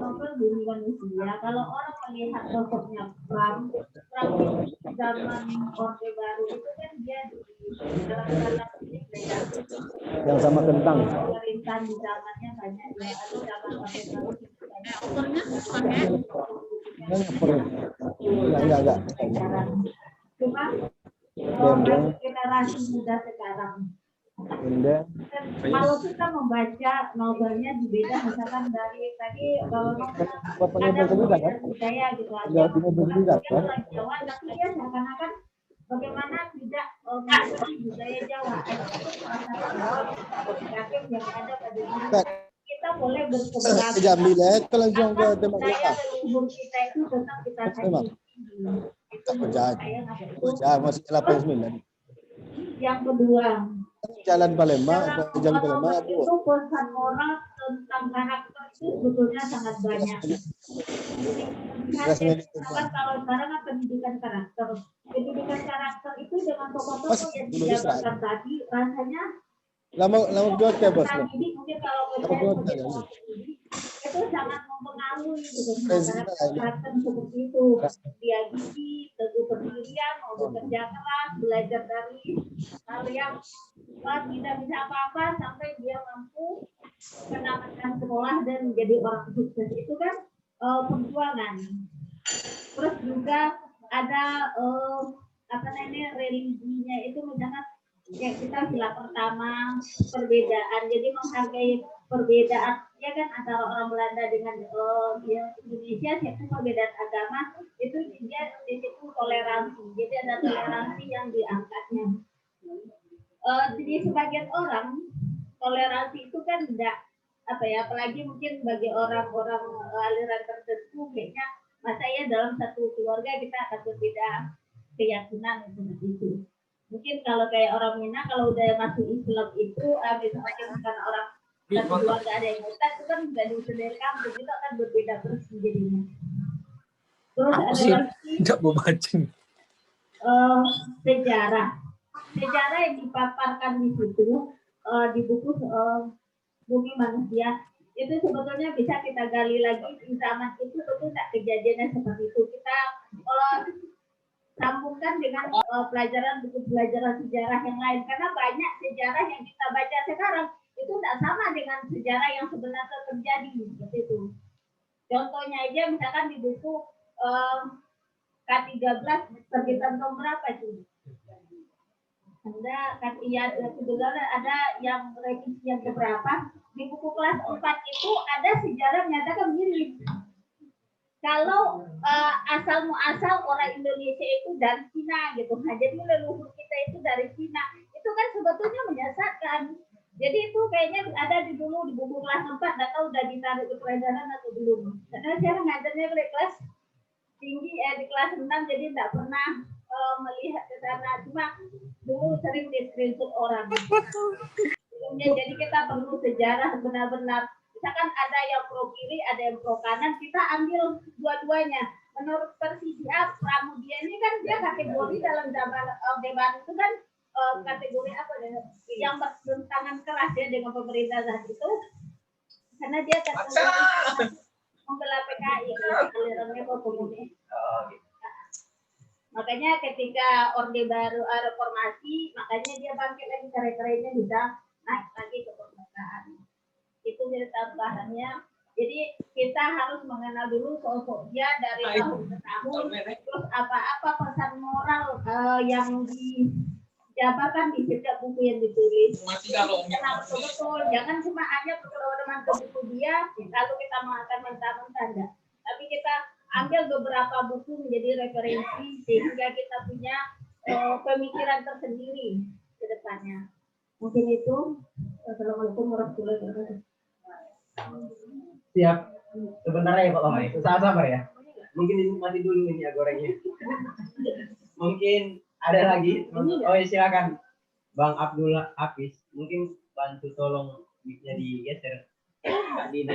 novel Bumi Manusia, kalau orang melihat sosoknya Pram zaman Orde Baru itu kan dia di dalam tanda kutip yang sama kentang. pemerintahan di zamannya banyak ya, atau zaman Orde Baru banyak Autornya pakai Enggak. cuma Dendeng. generasi muda sekarang. Dendeng. Kalau kita membaca novelnya berbeda, misalkan dari tadi kalau Bapaknya ada berbeda kan? budaya gitu aja, Iya, punya berbeda kan? orang Jawa, tapi dia seakan-akan bagaimana tidak mengikuti budaya Jawa. Kreatif yang ada pada diri kita boleh berkeberagaman. Jambi lah, kalau langsung ke tempat Budaya leluhur kita itu tetap kita Memang. Tak percaya. Percaya masih 89. Yang kedua, Jalan Palembang, Jalan Palembang apa? itu pesan moral tentang karakter itu sebetulnya sangat banyak. Kalau sekarang kan pendidikan karakter itu dengan tokoh-tokoh yang dijabarkan tadi rasanya Lama dua ke bos. tadi mungkin kalau itu sangat mempengaruhi gitu karakter seperti itu. Dia gigi, teguh pendirian, mau bekerja keras, belajar dari hal yang tidak bisa apa-apa sampai dia mampu menamatkan sekolah dan menjadi orang sukses. Itu kan perjuangan. Terus juga ada religinya itu misalnya ya kita sila pertama perbedaan, jadi menghargai perbedaan ya kan antara orang Belanda dengan Indonesia, yaitu perbedaan agama itu dia di situ toleransi, jadi ada toleransi yang diangkatnya. Jadi sebagian orang toleransi itu kan tidak apa ya, apalagi mungkin bagi orang-orang aliran tertentu kayaknya masa ya dalam satu keluarga kita akan berbeda keyakinan seperti itu. Mungkin kalau kayak orang Minang kalau udah masuk Islam itu misalnya bukan orang satu keluarga ada yang Ustaz itu kan dari sendiri kampung itu akan berbeda terus jadinya. Terus ada lagi tidak mau mancing. Sejarah yang dipaparkan di situ di buku Bumi Manusia itu sebetulnya bisa kita gali lagi di zaman itu tentu tak kejadiannya seperti itu. Kita sambungkan dengan pelajaran buku pelajaran sejarah yang lain, karena banyak sejarah yang kita baca sekarang itu tidak sama dengan sejarah yang sebenarnya terjadi seperti itu. Contohnya aja misalkan di buku K13 terbitan tahun berapa sih? Ada yang revisi yang keberapa, di buku kelas 4 itu ada sejarah menyatakan mirip. Kalau asal muasal orang Indonesia itu dari Cina gitu, nah jadi leluhur kita itu dari Cina, itu kan sebetulnya menyesatkan. Jadi itu kayaknya ada di dulu di buku kelas 4, nggak tahu udah ditarik ke peredaran atau belum. Karena saya ngajarnya di kelas tinggi di kelas 6, jadi nggak pernah melihat ke sana, cuma dulu sering di screenshot orang. Jadi kita perlu sejarah benar-benar. Misalkan ada yang pro kiri, ada yang pro kanan, kita ambil dua-duanya. Menurut versi A, Pramudia ini kan dia kategori dalam zaman debat itu kan kategori apa yang bertentangan keras ya dengan pemerintah saat itu, karena dia membela PKI, alirannya komunis. Makanya ketika Orde Baru reformasi, makanya dia bangkit lagi, kere-kerenya bisa naik lagi ke permukaan. Itu jadi tambahannya. Jadi kita harus mengenal dulu sosok dia dari tahun ke tahun, terus apa-apa pesan moral yang siapa kan di setiap buku yang ditulis. Kenapa betul? Jangan cuma hanya berpedoman ke buku dia, lalu kita makan mentah-mentah enggak. Tapi kita ambil beberapa buku menjadi referensi sehingga kita punya pemikiran tersendiri ke depannya. Mungkin itu. Assalamualaikum warahmatullahi wabarakatuh. Siap. Sebentar ya Pak Mamai. Sabar ya. Mungkin ini mati dulu ini ya gorengnya. Mungkin ada lagi. Oh ya silakan. Bang Abdullah Hafiz. Mungkin bantu tolong mic-nya digeser. Kak Dina.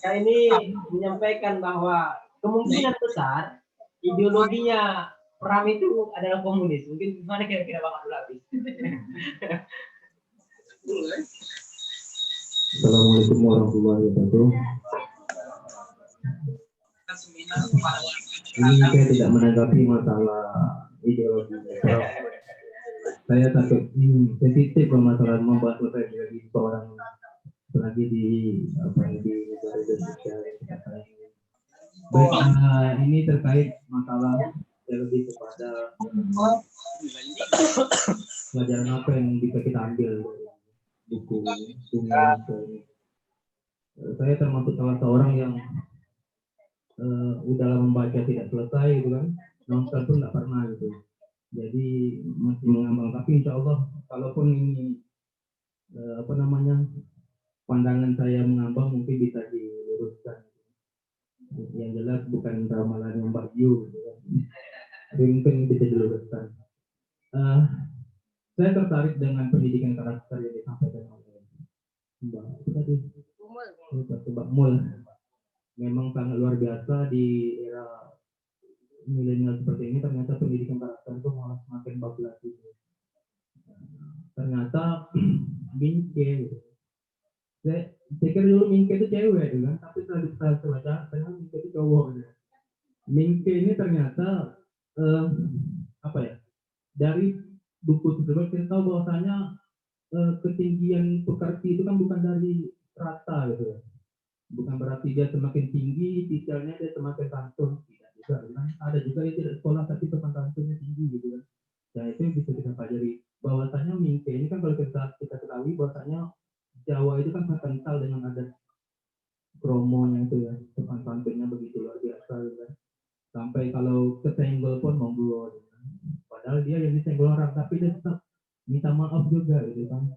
Kak ini menyampaikan bahwa kemungkinan besar ideologinya Pram itu adalah komunis. Mungkin gimana kira-kira Bang Abdullah Hafiz? Assalamualaikum warahmatullahi wabarakatuh. Ini saya tidak menanggapi masalah ideologi. Saya takut ini sensitif masalah membahas masalah ideologi seorang lagi di negara Indonesia. Baik, ini terkait masalah yang lebih kepada pelajaran apa yang bisa kita ambil dari buku saya termasuk salah seorang yang udah membaca tidak selesai gitu kan, nonton pun nggak pernah gitu, jadi masih mengambang. Tapi insya Allah kalaupun ini pandangan saya mengambang mungkin bisa diluruskan. Yang jelas bukan ramalan yang bagio gitu kan. Tapi mungkin bisa diluruskan. Saya tertarik dengan pendidikan karakter yang disampaikan oleh Mbak Mul. Memang sangat luar biasa di era milenial seperti ini. Ternyata pendidikan karakter itu malah semakin bablas gitu. Ternyata Mingke, saya pikir dulu Mingke itu cewek gitu kan, tapi setelah baca ternyata Mingke itu cowok gitu. Mingke ini ternyata dari buku tersebut kita tahu bahwasanya ketinggian pekerti itu kan bukan dari rata gitu ya. Bukan berarti dia semakin tinggi, titelnya dia semakin santun, tidak juga kan. Ada juga yang tidak sekolah tapi sopan santunnya tinggi gitu kan. Nah itu bisa kita pelajari bahwasanya Mingke ini kan kalau kita ketahui bahwasanya Jawa itu kan sangat kental dengan adat kromonya itu ya, sopan santunnya begitu luar biasa gitu kan. Sampai kalau kesenggol pun monggo gitu kan. Padahal dia yang disenggol orang tapi dia tetap minta maaf juga gitu kan.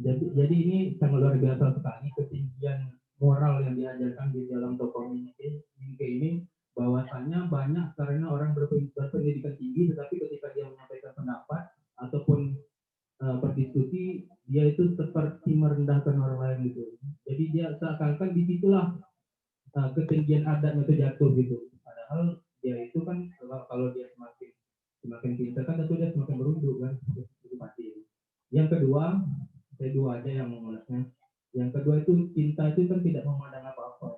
Jadi ini sangat luar biasa sekali ketinggian moral yang diajarkan di dalam tokoh Mingke ini, bahwasannya banyak karena orang berpendidikan tinggi tetapi ketika dia menyampaikan pendapat ataupun berdiskusi dia itu seperti merendahkan orang lain gitu. Jadi dia seakan-akan disitulah ketinggian adatnya itu jatuh gitu. Padahal dia itu kan kalau dia semakin pintar kan tentu dia semakin merunduk kan, itu pasti. Yang kedua, saya dua aja yang mengulasnya. Yang kedua itu cinta itu kan tidak memandang apa-apa.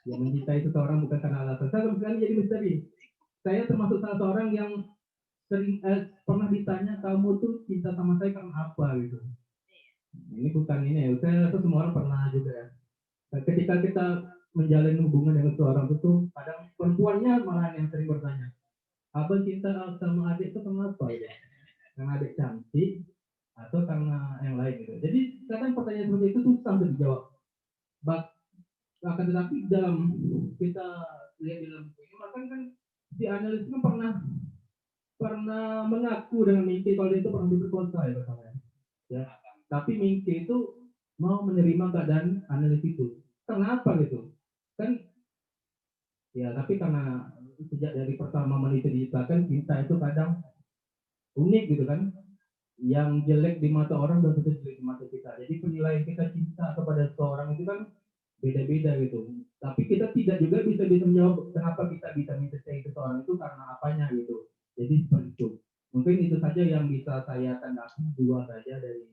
Yang mencintai seseorang bukan karena alasan. Saya sekarang jadi misteri. Saya termasuk salah seorang yang sering pernah ditanya, kamu tuh cinta sama saya karena apa gitu. Ini bukan ini ya. Saya rasa semua orang pernah juga ya. Nah, ketika kita menjalin hubungan dengan seseorang itu kadang perempuannya malah yang sering bertanya, abang cinta sama adik itu kenapa ya? Karena adik cantik atau karena yang lain gitu. Jadi kadang pertanyaan seperti itu susah untuk dijawab. Akan tetapi dalam kita lihat dalam buku ini, maka kan si analis kan pernah mengaku dengan Mingke kalau dia itu pernah diperkosa ya pertama ya. Tapi Mingke itu mau menerima keadaan analis itu. Kenapa gitu? Kan ya tapi karena sejak dari pertama meneliti diceritakan cinta itu kadang unik gitu kan. Yang jelek di mata orang dan tentu jelek di mata kita. Jadi penilaian kita cinta kepada seseorang itu kan beda-beda gitu. Tapi kita tidak juga bisa menjawab kenapa kita bisa mencintai seseorang itu karena apanya gitu. Jadi seperti itu. Mungkin itu saja yang bisa saya tanggapi, dua saja dari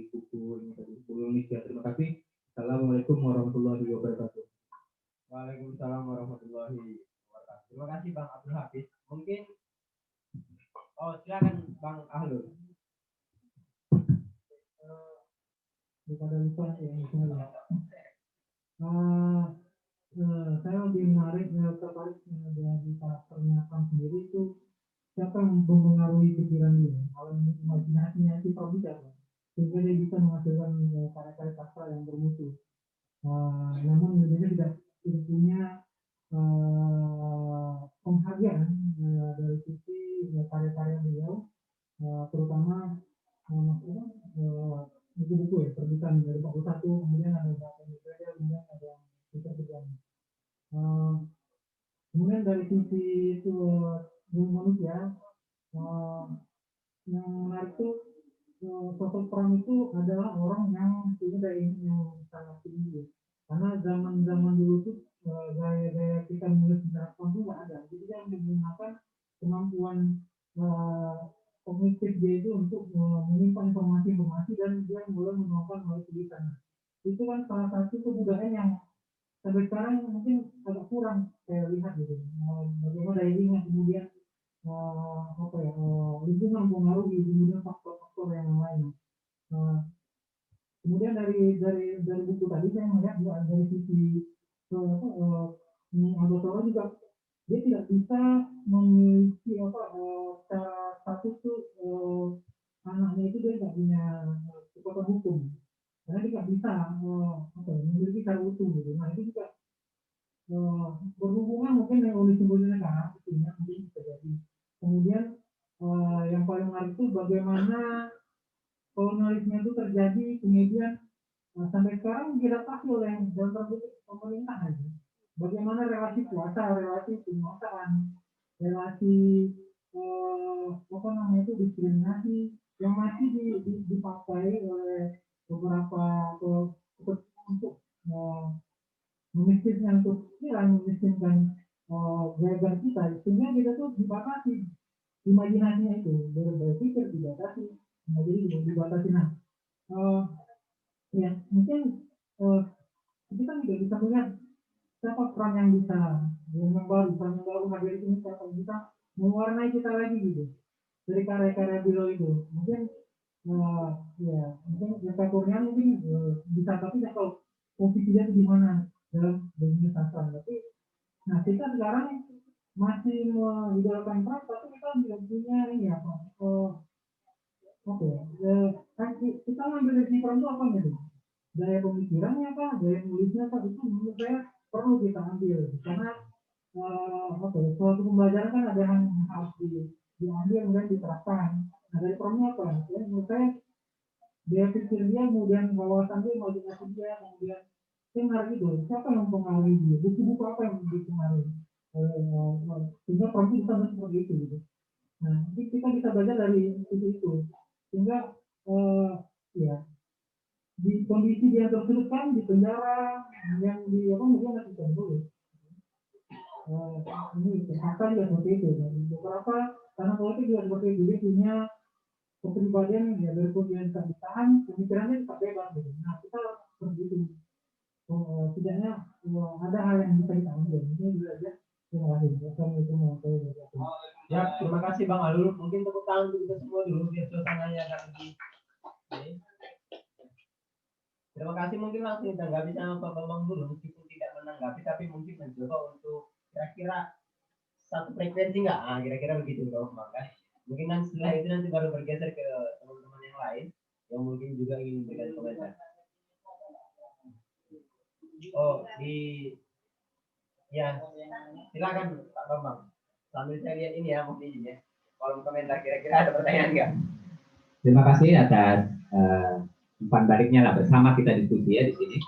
buku ini tadi, buku Indonesia. Terima kasih. Assalamualaikum warahmatullahi wabarakatuh. Waalaikumsalam warahmatullahi wabarakatuh. Terima kasih Bang Abdul Hafiz. Mungkin silakan Bang Ahlul. Daripada lupa ya, saya lebih menarik tertarik dari karakternya Pram sendiri itu siapa yang mempengaruhi pikiran dia, kalau imajinasinya si Pram siapa, sehingga dia bisa menghasilkan karya-karya sastra yang bermutu. Namun Indonesia tidak punya penghargaan dari sisi karya-karya beliau, terutama buku-buku ya, terbitan dari 41, kemudian ada beberapa media, kemudian ada yang berjalan. Kemudian dari sisi itu manusia, yang menarik itu sosok Pram itu adalah orang yang punya daya ingat yang sangat tinggi. Karena zaman dulu tuh gaya-gaya kita menulis sejarah Pram itu nggak ada. Jadi dia menggunakan kemampuan kognitif dia itu untuk menyimpan informasi-informasi dan dia mulai menuangkan melalui tulisan. Itu kan salah satu kebudayaan yang sampai sekarang mungkin agak kurang saya lihat gitu. Bagaimana daya ingat, kemudian lingkungan mempengaruhi, kemudian faktor-faktor yang lain. Kemudian dari buku tadi saya melihat juga dari sisi Albertoro juga dia tidak bisa memiliki status tuh anaknya itu dia tidak punya kekuatan hukum, karena dia tidak bisa memiliki cara utuh gitu. Nah itu juga berhubungan mungkin dengan unik-unik negara, mungkin bisa jadi. Kemudian yang paling menarik itu bagaimana kolonialisme itu terjadi, kemudian sampai sekarang diadaptasi oleh pemerintah aja. Bagaimana relasi kuasa, relasi penguasaan, relasi diskriminasi yang masih dipakai oleh beberapa untuk memiskinkan gaya kita, sehingga kita tuh dibatasi imajinasinya itu, berpikir dibatasi, jadi dibatasi. Nah, ya mungkin kita tidak bisa melihat siapa peran yang bisa yang baru hadir ini, siapa yang bisa mewarnai kita lagi gitu dari karya-karya beliau itu. Mungkin mungkin Jaka Kurniawan mungkin bisa, tapi kalau posisi dia di mana dalam dunia sastra. Tapi nah kita sekarang masih mengidolakan Pram, tapi kita tidak punya ini kita ngambil dari Pram itu apa gitu, daya pemikirannya apa, daya nulisnya apa, itu menurut saya perlu kita ambil, karena suatu pembelajaran kan ada yang harus diambil dan diterapkan. Nah dari Pramnya apa ya, menurut saya daya pikir dia, kemudian wawasan dia, imajinasi dia, kemudian yang menarik itu siapa yang mempengaruhi dia, buku-buku apa yang dipengaruhi sehingga Pram bisa seperti itu gitu. Nah kita bisa belajar dari itu, sehingga di kondisi dia tersulut kan, di penjara, yang di mungkin masih tertulis. Ini fakta juga seperti itu. Beberapa karena politik juga seperti itu, dia punya kepribadian ya, berkepribadian tak ditahan, pemikirannya tetap bebas gitu. Nah kita seperti itu. Setidaknya ada hal yang bisa kita ambil. Ini dulu aja. Terima kasih. Ya, terima kasih Bang Alul. Mungkin tepuk tangan untuk kita semua dulu biar suasananya agak lebih. Terima kasih, mungkin langsung ditanggapi sama Pak Bambang dulu, meskipun tidak menanggapi tapi mungkin mencoba untuk kira-kira satu frekuensi nggak? Kira-kira begitu Bang Bambang kan? Mungkin nanti setelah itu nanti baru bergeser ke teman-teman yang lain yang mungkin juga ingin memberikan komentar. Ya silakan Pak Bambang. Sambil saya lihat ini ya, mungkin ini ya. Kolom komentar kira-kira ada pertanyaan nggak? Terima kasih atas umpan baliknya lah, bersama kita diskusi ya di sini.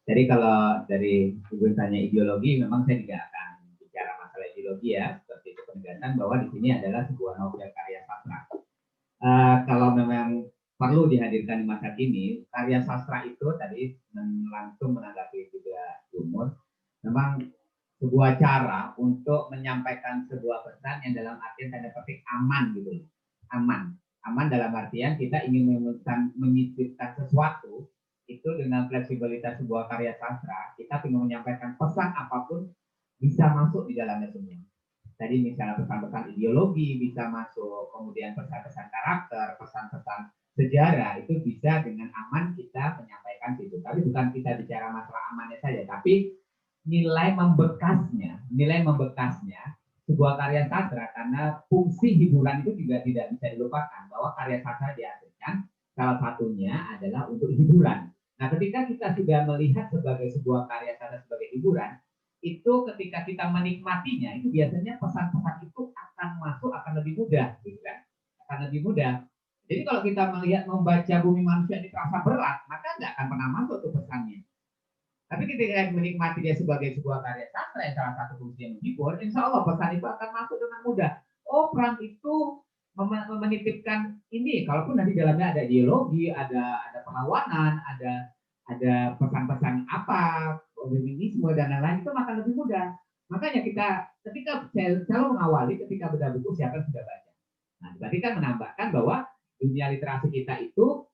Jadi kalau dari Ibu tanya ideologi, memang saya tidak akan bicara masalah ideologi ya, seperti itu penegasan bahwa di sini adalah sebuah novel karya sastra. Kalau memang perlu dihadirkan di masa kini, karya sastra itu tadi langsung menanggapi juga umur, memang sebuah cara untuk menyampaikan sebuah pesan yang dalam artian tanda petik aman gitu, aman dalam artian kita ingin menyisipkan sesuatu itu dengan fleksibilitas sebuah karya sastra, kita ingin menyampaikan pesan apapun bisa masuk di dalamnya semua. Tadi misalnya pesan-pesan ideologi bisa masuk, kemudian pesan-pesan karakter, pesan-pesan sejarah itu bisa dengan aman kita menyampaikan situ. Tapi bukan kita bicara masalah amannya saja, tapi nilai membekasnya sebuah karya sastra, karena fungsi hiburan itu juga tidak bisa dilupakan bahwa karya sastra dihasilkan salah satunya adalah untuk hiburan. Nah, ketika kita sudah melihat sebagai sebuah karya sastra sebagai hiburan, itu ketika kita menikmatinya, itu biasanya pesan-pesan itu akan masuk, akan lebih mudah, gitu kan? Akan lebih mudah. Jadi kalau kita melihat membaca Bumi Manusia ini terasa berat, maka nggak akan pernah masuk tuh pesannya. Tapi ketika menikmati dia sebagai sebuah karya sastra yang salah satu fungsi yang menghibur, insya Allah pesan itu akan masuk dengan mudah. Oh, perang itu menitipkan ini, kalaupun nanti dalamnya ada ideologi, ada perlawanan, ada pesan-pesan apa, feminisme dan lain-lain, itu akan lebih mudah. Makanya ketika saya selalu mengawali ketika bedah buku siapa yang sudah baca. Nah, berarti kan menambahkan bahwa dunia literasi kita itu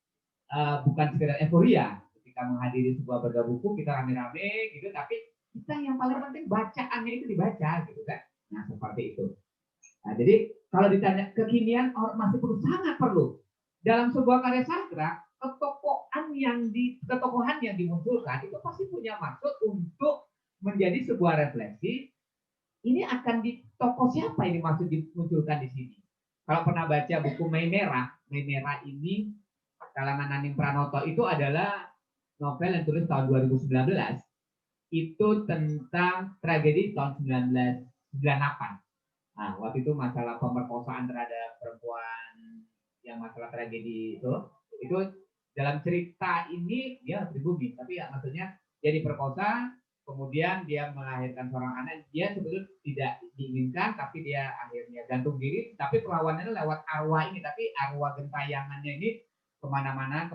bukan sekedar euforia ketika menghadiri sebuah bedah buku kita rame-rame gitu, tapi kita yang paling penting bacaannya itu dibaca gitu kan. Nah, seperti itu. Nah, jadi kalau ditanya kekinian masih perlu, sangat perlu. Dalam sebuah karya sastra, ketokohan yang dimunculkan itu pasti punya maksud untuk menjadi sebuah refleksi. Ini akan di tokoh siapa ini maksud dimunculkan di sini. Kalau pernah baca buku Mei Merah ini kalangan Naning Pranoto, itu adalah novel yang tulis tahun 2019. Itu tentang tragedi tahun 1998. Nah, waktu itu masalah pemerkosaan terhadap perempuan yang masalah tragedi itu dalam cerita ini dia pribumi, tapi ya maksudnya dia diperkosa, kemudian dia melahirkan seorang anak, dia sebetulnya tidak diinginkan, tapi dia akhirnya gantung diri, tapi perlawanannya lewat arwah ini, tapi arwah gentayangannya ini kemana-mana,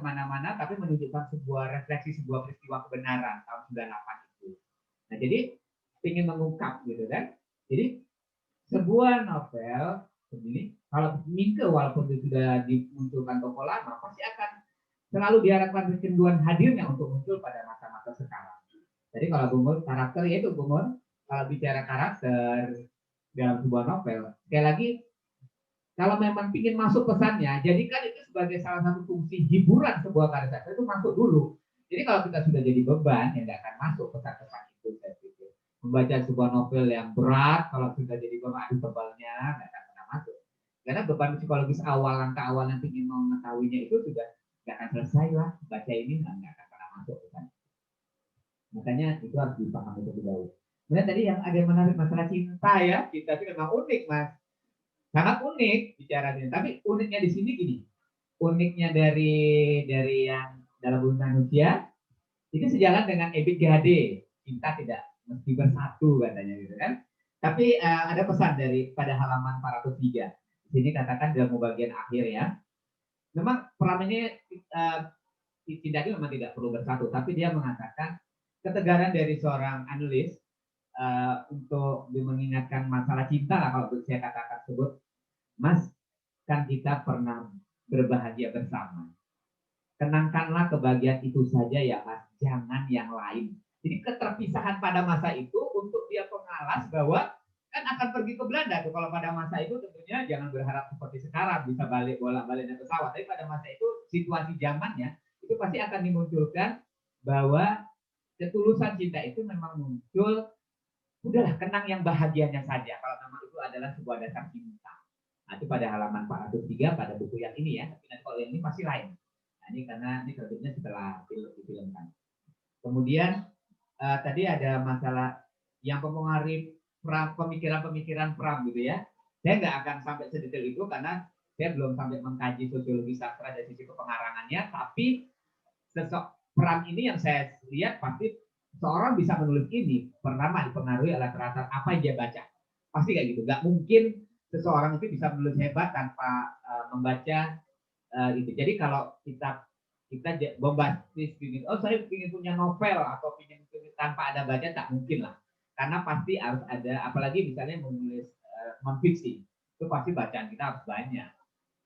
tapi menunjukkan sebuah refleksi, sebuah peristiwa kebenaran tahun 98 itu. Nah, jadi ingin mengungkap gitu kan, jadi sebuah novel ini kalau Mingke walaupun itu sudah dimunculkan tokoh lama, pasti akan selalu diharapkan kecenderungan hadirnya untuk muncul pada masa-masa sekarang. Jadi kalau Gumul karakter, yaitu Gumul kalau bicara karakter dalam sebuah novel, sekali lagi kalau memang ingin masuk pesannya, jadikan itu sebagai salah satu fungsi hiburan sebuah karya sastra, itu masuk dulu. Jadi kalau kita sudah jadi beban, ya nggak akan masuk pesan-pesan itu, saya pikir. Membaca sebuah novel yang berat, kalau sudah jadi beban tebalnya, nggak akan pernah masuk. Karena beban psikologis awal, langkah awal yang ingin mengetahuinya itu sudah nggak akan selesai lah. Baca ini nggak akan pernah masuk. Kan? Makanya itu harus dipahami terlebih dahulu. Kemudian tadi yang ada menarik masalah cinta ya, cinta itu memang unik mas, sangat unik bicaranya. Tapi uniknya di sini gini, uniknya dari yang dalam Bumi Manusia itu sejalan dengan Ebit GHD, cinta tidak mesti bersatu katanya gitu kan. Tapi ada pesan dari pada halaman 403. Di sini katakan dalam bagian akhir ya. Memang peran ini cinta itu memang tidak perlu bersatu, tapi dia mengatakan ketegaran dari seorang analis untuk mengingatkan masalah cinta lah kalau saya katakan sebut, Mas, kan kita pernah berbahagia bersama. Kenangkanlah kebahagiaan itu saja ya Mas, jangan yang lain. Jadi keterpisahan pada masa itu untuk dia pengalas bahwa kan akan pergi ke Belanda tuh. Kalau pada masa itu tentunya jangan berharap seperti sekarang bisa balik bolak-balik naik pesawat. Tapi pada masa itu situasi zamannya itu pasti akan dimunculkan bahwa ketulusan cinta itu memang muncul. Udahlah kenang yang bahagianya saja. Kalau memang itu adalah sebuah dasar cinta. Nah, itu pada halaman 403 pada buku yang ini ya. Tapi nanti kalau yang ini pasti lain. Nah, ini karena ini terbitnya setelah difilmkan. Kemudian tadi ada masalah yang mempengaruhi pemikiran-pemikiran Pram gitu ya. Saya nggak akan sampai sedetail itu karena saya belum sampai mengkaji sosiologi sastra dari sisi pengarangannya. Tapi Pram ini yang saya lihat pasti seorang bisa menulis ini pertama dipengaruhi oleh latar apa yang dia baca. Pasti kayak gitu. Nggak mungkin seseorang itu bisa menulis hebat tanpa membaca itu. Jadi kalau kita bombastis gini, oh saya ingin punya novel atau ingin tanpa ada baca, tak mungkin lah. Karena pasti harus ada, apalagi misalnya menulis non-fiksi, itu pasti bacaan kita harus banyak.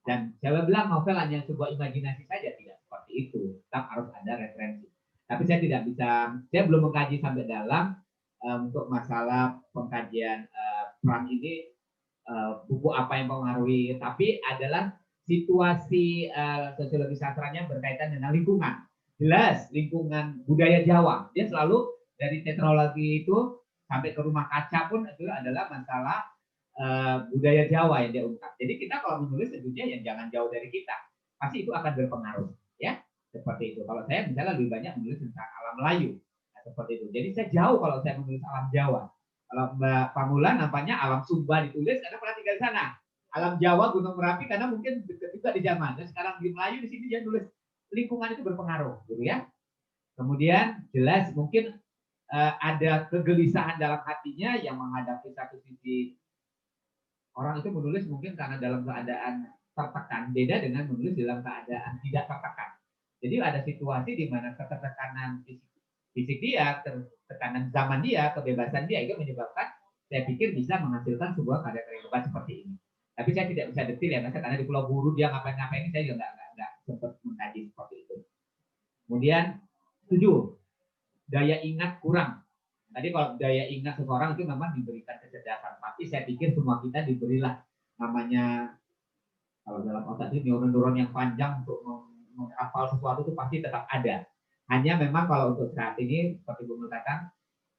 Dan saya bilang novel hanya sebuah imajinasi saja, tidak seperti itu. Tetap harus ada referensi. Tapi saya tidak bisa, saya belum mengkaji sampai dalam untuk masalah pengkajian Pram ini buku apa yang mempengaruhi, tapi adalah situasi sosiologi sastranya berkaitan dengan lingkungan. Jelas lingkungan budaya Jawa. Dia selalu dari tetralogi itu sampai ke rumah kaca pun itu adalah masalah budaya Jawa yang dia ungkap. Jadi kita kalau menulis sebetulnya yang jangan jauh dari kita, pasti itu akan berpengaruh, ya seperti itu. Kalau saya misalnya lebih banyak menulis tentang alam Melayu, nah, seperti itu. Jadi saya jauh kalau saya menulis alam Jawa. Kalau Mbak Pamula nampaknya alam Sumba ditulis karena pernah tinggal di sana. Alam Jawa Gunung Merapi karena mungkin dekat juga di zaman. Dan sekarang di Melayu di sini dia nulis lingkungan itu berpengaruh, gitu ya. Kemudian jelas mungkin ada kegelisahan dalam hatinya yang menghadapi satu sisi. Orang itu menulis mungkin karena dalam keadaan tertekan, beda dengan menulis dalam keadaan tidak tertekan. Jadi ada situasi di mana ketertekanan fisik dia, tekanan zaman dia, kebebasan dia itu menyebabkan saya pikir bisa menghasilkan sebuah karya-karya hebat seperti ini. Tapi saya tidak bisa detail ya, karena di Pulau Buru dia ngapain-ngapain, saya juga nggak sempat mengkaji seperti itu. Kemudian 7, daya ingat kurang. Tadi kalau daya ingat seseorang itu memang diberikan kecerdasan, tapi saya pikir semua kita diberilah namanya kalau dalam otak itu neuron-neuron yang panjang untuk menghafal sesuatu itu pasti tetap ada. Hanya memang kalau untuk saat ini seperti Bu katakan,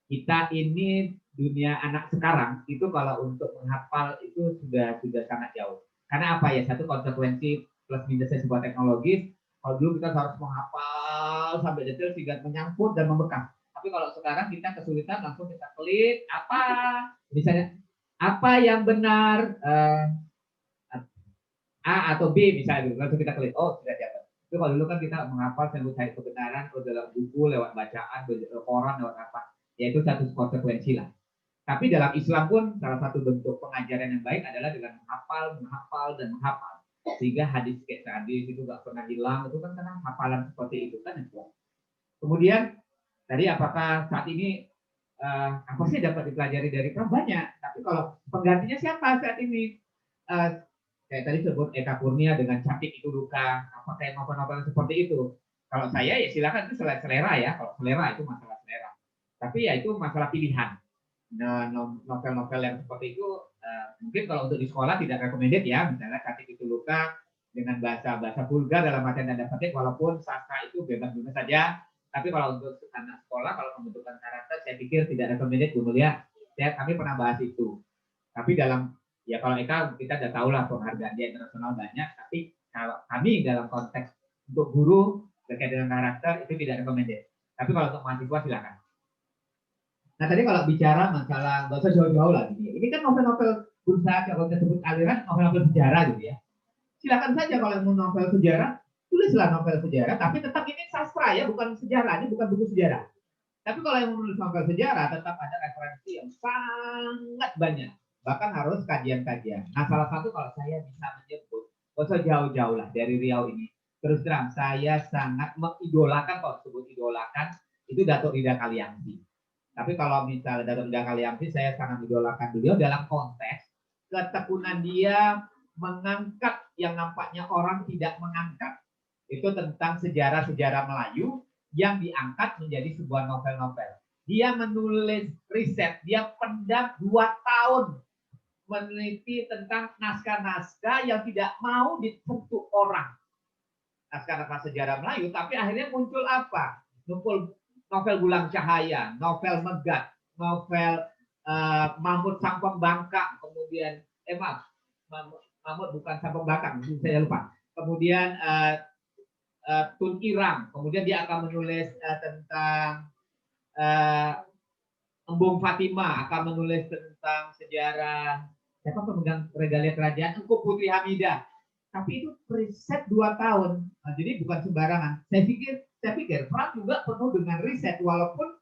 kita ini dunia anak sekarang itu kalau untuk menghafal itu sudah sangat jauh. Karena apa ya? Satu konsekuensi plus minusnya sebuah teknologi. Kalau dulu kita harus menghafal sampai detail sehingga menyangkut dan membekas. Tapi kalau sekarang kita kesulitan langsung kita klik apa misalnya apa yang benar A atau B misalnya langsung kita klik sudah dapat. Tapi kalau dulu kan kita menghafal sambil cari kebenaran dalam buku lewat bacaan koran lewat apa ya itu satu konsekuensi lah. Tapi dalam Islam pun salah satu bentuk pengajaran yang baik adalah dengan menghafal dan menghafal sehingga hadis itu nggak pernah hilang itu kan karena hafalan seperti itu kan. Kemudian tadi apakah saat ini apa sih dapat dipelajari dari Pram? Banyak. Tapi kalau penggantinya siapa saat ini? Kayak tadi sebut Eka Kurnia dengan Cantik Itu Luka. Apa kayak novel-novel seperti itu? Kalau saya ya silakan itu selera ya. Kalau selera itu masalah selera. Tapi ya itu masalah pilihan. Nah, novel-novel yang seperti itu mungkin kalau untuk di sekolah tidak recommended ya. Misalnya Cantik Itu Luka dengan bahasa vulgar dalam artian tanda petik walaupun sastra itu bebas-bebas saja. Tapi kalau untuk anak sekolah, kalau pembentukan karakter, saya pikir tidak recommended, Bu Mulia. Kami pernah bahas itu. Tapi dalam, ya kalau Eka, kita sudah tahu lah penghargaan dia internasional banyak. Tapi kalau kami dalam konteks untuk guru, berkait dengan karakter, itu tidak recommended. Tapi kalau untuk mahasiswa, silakan. Nah tadi kalau bicara masalah, nggak usah jauh-jauh lah. Ini kan novel-novel berusaha, kalau kita sebut aliran, novel-novel sejarah gitu ya. Silakan saja kalau mau novel sejarah, tulislah novel sejarah, tapi tetap ini sastra ya, bukan sejarah, ini bukan buku sejarah. Tapi kalau yang menulis novel sejarah, tetap ada referensi yang sangat banyak. Bahkan harus kajian-kajian. Nah, salah satu kalau saya bisa menyebut, gak usah jauh-jauh lah dari Riau ini. Terus terang, saya sangat mengidolakan, kalau disebut idolakan, itu Datuk Rida Kaliamsi. Tapi kalau misalnya Datuk Rida Kaliamsi, saya sangat idolakan beliau dalam konteks ketekunan dia mengangkat yang nampaknya orang tidak mengangkat. Itu tentang sejarah-sejarah Melayu yang diangkat menjadi sebuah novel-novel. Dia menulis riset, dia pendam 2 tahun meneliti tentang naskah-naskah yang tidak mau disentuh orang. Naskah-naskah sejarah Melayu, tapi akhirnya muncul apa? Muncul novel Bulang Cahaya, novel Megat, novel Mahmud Sang Pembangkang, kemudian Mahmud bukan Sang Pembangkang, saya lupa. Kemudian Tun Irang, kemudian dia akan menulis tentang Embung Fatimah, akan menulis tentang sejarah siapa pemegang regalia kerajaan, Engku Putri Hamidah. Tapi itu riset 2 tahun, nah, jadi bukan sembarangan. Saya pikir Pram juga penuh dengan riset, walaupun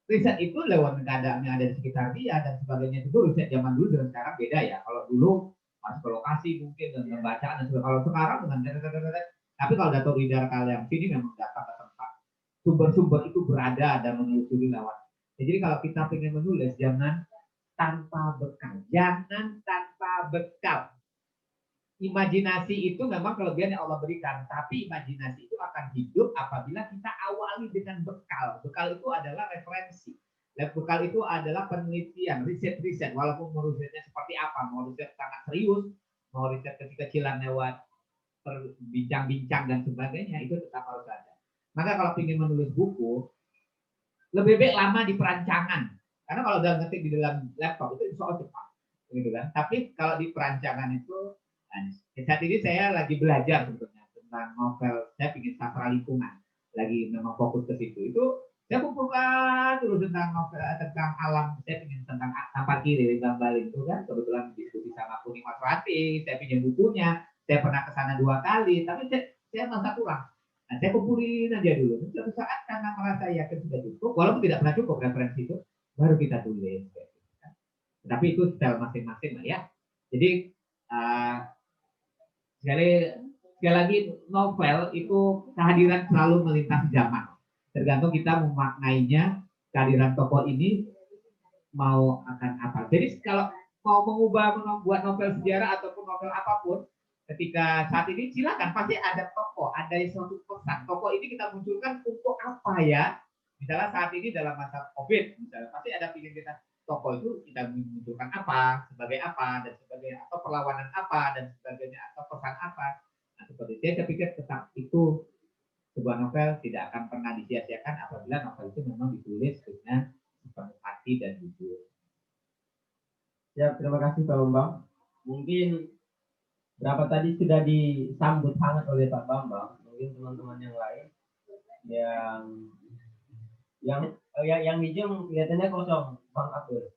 riset itu lewat keadaan yang ada di sekitar dia dan sebagainya. Itu riset zaman dulu dengan sekarang beda ya. Kalau dulu masuk ke lokasi mungkin dan pembacaan dan sebagainya. Kalau sekarang dengan tapi kalau Datuk Rida Kaliamsi ini memang datang ke tempat sumber-sumber itu berada dan menelusuri lewat. Jadi kalau kita ingin menulis jangan tanpa bekal, Imajinasi itu memang kelebihan yang Allah berikan, tapi imajinasi itu akan hidup apabila kita awali dengan bekal. Bekal itu adalah referensi. Bekal itu adalah penelitian, riset-riset. Walaupun mau risetnya seperti apa, mau riset sangat serius, mau riset kecil-kecilan lewat berbincang-bincang dan sebagainya, itu tetap harus ada. Maka kalau ingin menulis buku, lebih baik lama di perancangan. Karena kalau udah ngetik di dalam laptop itu soal cepat, gitu kan. Tapi kalau di perancangan itu, saat ini saya lagi belajar sebetulnya tentang novel. Saya ingin sastra lingkungan, lagi memang fokus ke situ. Itu saya kumpulkan dulu tentang novel, tentang alam. Saya ingin tentang Sampar Kiri, Bang Balin itu kan. Kebetulan diskusi sama Kuning Masrati, saya pinjam bukunya. Saya pernah ke sana 2 kali, tapi saya merasa kurang. Nah, saya kumpulin aja dulu. Suatu saat karena merasa yakin sudah cukup, walaupun tidak pernah cukup referensi itu, baru kita tulis. Tapi itu style masing-masing lah ya. Jadi sekali lagi novel itu kehadiran selalu melintasi zaman. Tergantung kita memaknainya, kehadiran tokoh ini mau akan apa. Jadi kalau mau membuat novel sejarah ataupun novel apapun, ketika saat ini silakan, pasti ada tokoh, ada suatu pesan. Tokoh ini kita munculkan untuk apa ya? Misalnya saat ini dalam masa COVID, misalnya pasti ada pilihan kita, tokoh itu kita munculkan apa, sebagai apa, dan sebagainya, atau perlawanan apa, dan sebagainya, atau pesan apa. Nah, seperti itu, saya pikir tetap itu sebuah novel tidak akan pernah disia-siakan apabila novel itu memang ditulis dengan sepenuh hati dan jujur. Ya, terima kasih Pak Bambang. Mungkin berapa tadi sudah disambut hangat oleh Pak Bambang. Mungkin teman-teman yang lain yang hijau kelihatannya kosong, Bang Abdul.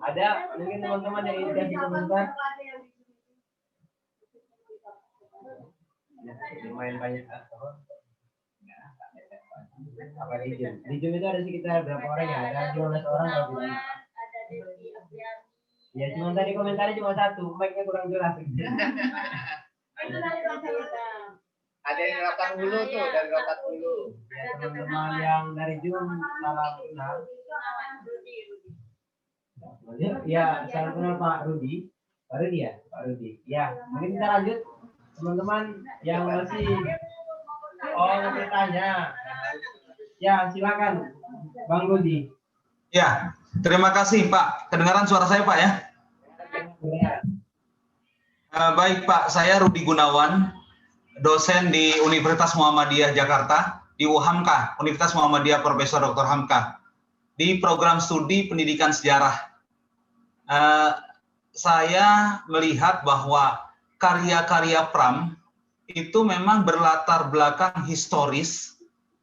Ada mungkin teman-teman yang ingin kasih komentar. Ya, lumayan banyak. Apa hijau? Hijau itu ada sekitar berapa orang ya? Ada 12 orang kalau tidak. Ya, cuma tadi komentarnya cuma 1, mic-nya kurang jelas. Ada yang Rotan Hulu tuh, dari Rotan Hulu. Ya, teman-teman yang dari Zoom, salam kenal. Ya, salam kenal Pak Rudi. Pak Rudi ya? Pak Rudi. Ya, mungkin kita lanjut. Teman-teman yang masih mau tanya. Ya, silakan Bang Rudi. Ya, terima kasih Pak. Kedengaran suara saya Pak ya? Baik Pak, saya Rudi Gunawan, dosen di Universitas Muhammadiyah Jakarta, di UHAMKA, Universitas Muhammadiyah Profesor Dr. Hamka, di program studi pendidikan sejarah. Saya melihat bahwa karya-karya Pram itu memang berlatar belakang historis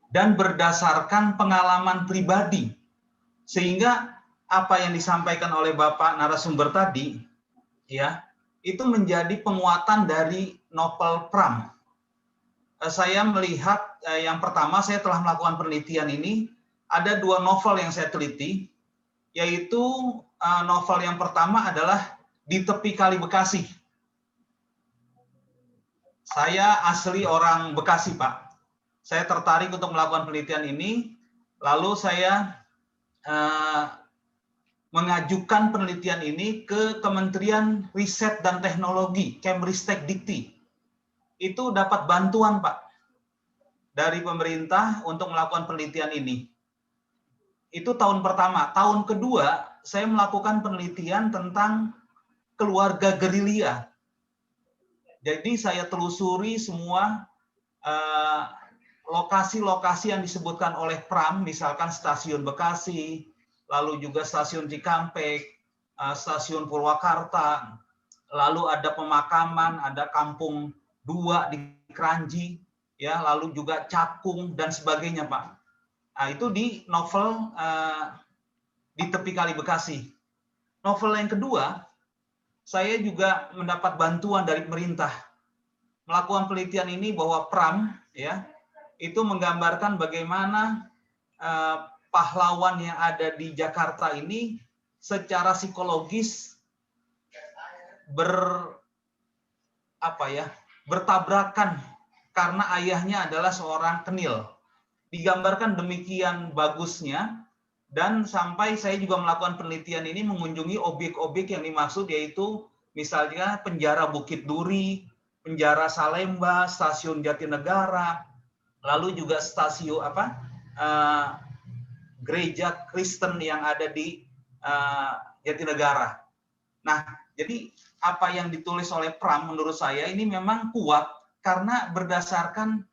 dan berdasarkan pengalaman pribadi. Sehingga apa yang disampaikan oleh Bapak narasumber tadi, ya, itu menjadi penguatan dari novel Pram. Saya melihat yang pertama, saya telah melakukan penelitian ini, ada 2 novel yang saya teliti, yaitu novel yang pertama adalah Di Tepi Kali Bekasi. Saya asli orang Bekasi, Pak. Saya tertarik untuk melakukan penelitian ini, lalu saya mengajukan penelitian ini ke Kementerian Riset dan Teknologi, Kemristek Dikti. Itu dapat bantuan, Pak, dari pemerintah untuk melakukan penelitian ini. Itu tahun pertama. Tahun kedua, saya melakukan penelitian tentang keluarga gerilya. Jadi saya telusuri semua lokasi-lokasi yang disebutkan oleh Pram, misalkan stasiun Bekasi, lalu juga stasiun Cikampek, stasiun Purwakarta, lalu ada pemakaman, ada kampung 2 di Kranji, ya, lalu juga Cakung dan sebagainya, Pak. Nah, itu di novel Di Tepi Kali Bekasi. Novel yang kedua, saya juga mendapat bantuan dari pemerintah melakukan penelitian ini bahwa Pram, ya, itu menggambarkan bagaimana pahlawan yang ada di Jakarta ini secara psikologis bertabrakan karena ayahnya adalah seorang kenil. Digambarkan demikian bagusnya, dan sampai saya juga melakukan penelitian ini mengunjungi objek-objek yang dimaksud, yaitu misalnya penjara Bukit Duri, penjara Salemba, stasiun Jatinegara, lalu juga stasiun gereja Kristen yang ada di Jatinegara. Nah, jadi apa yang ditulis oleh Pram menurut saya ini memang kuat karena berdasarkan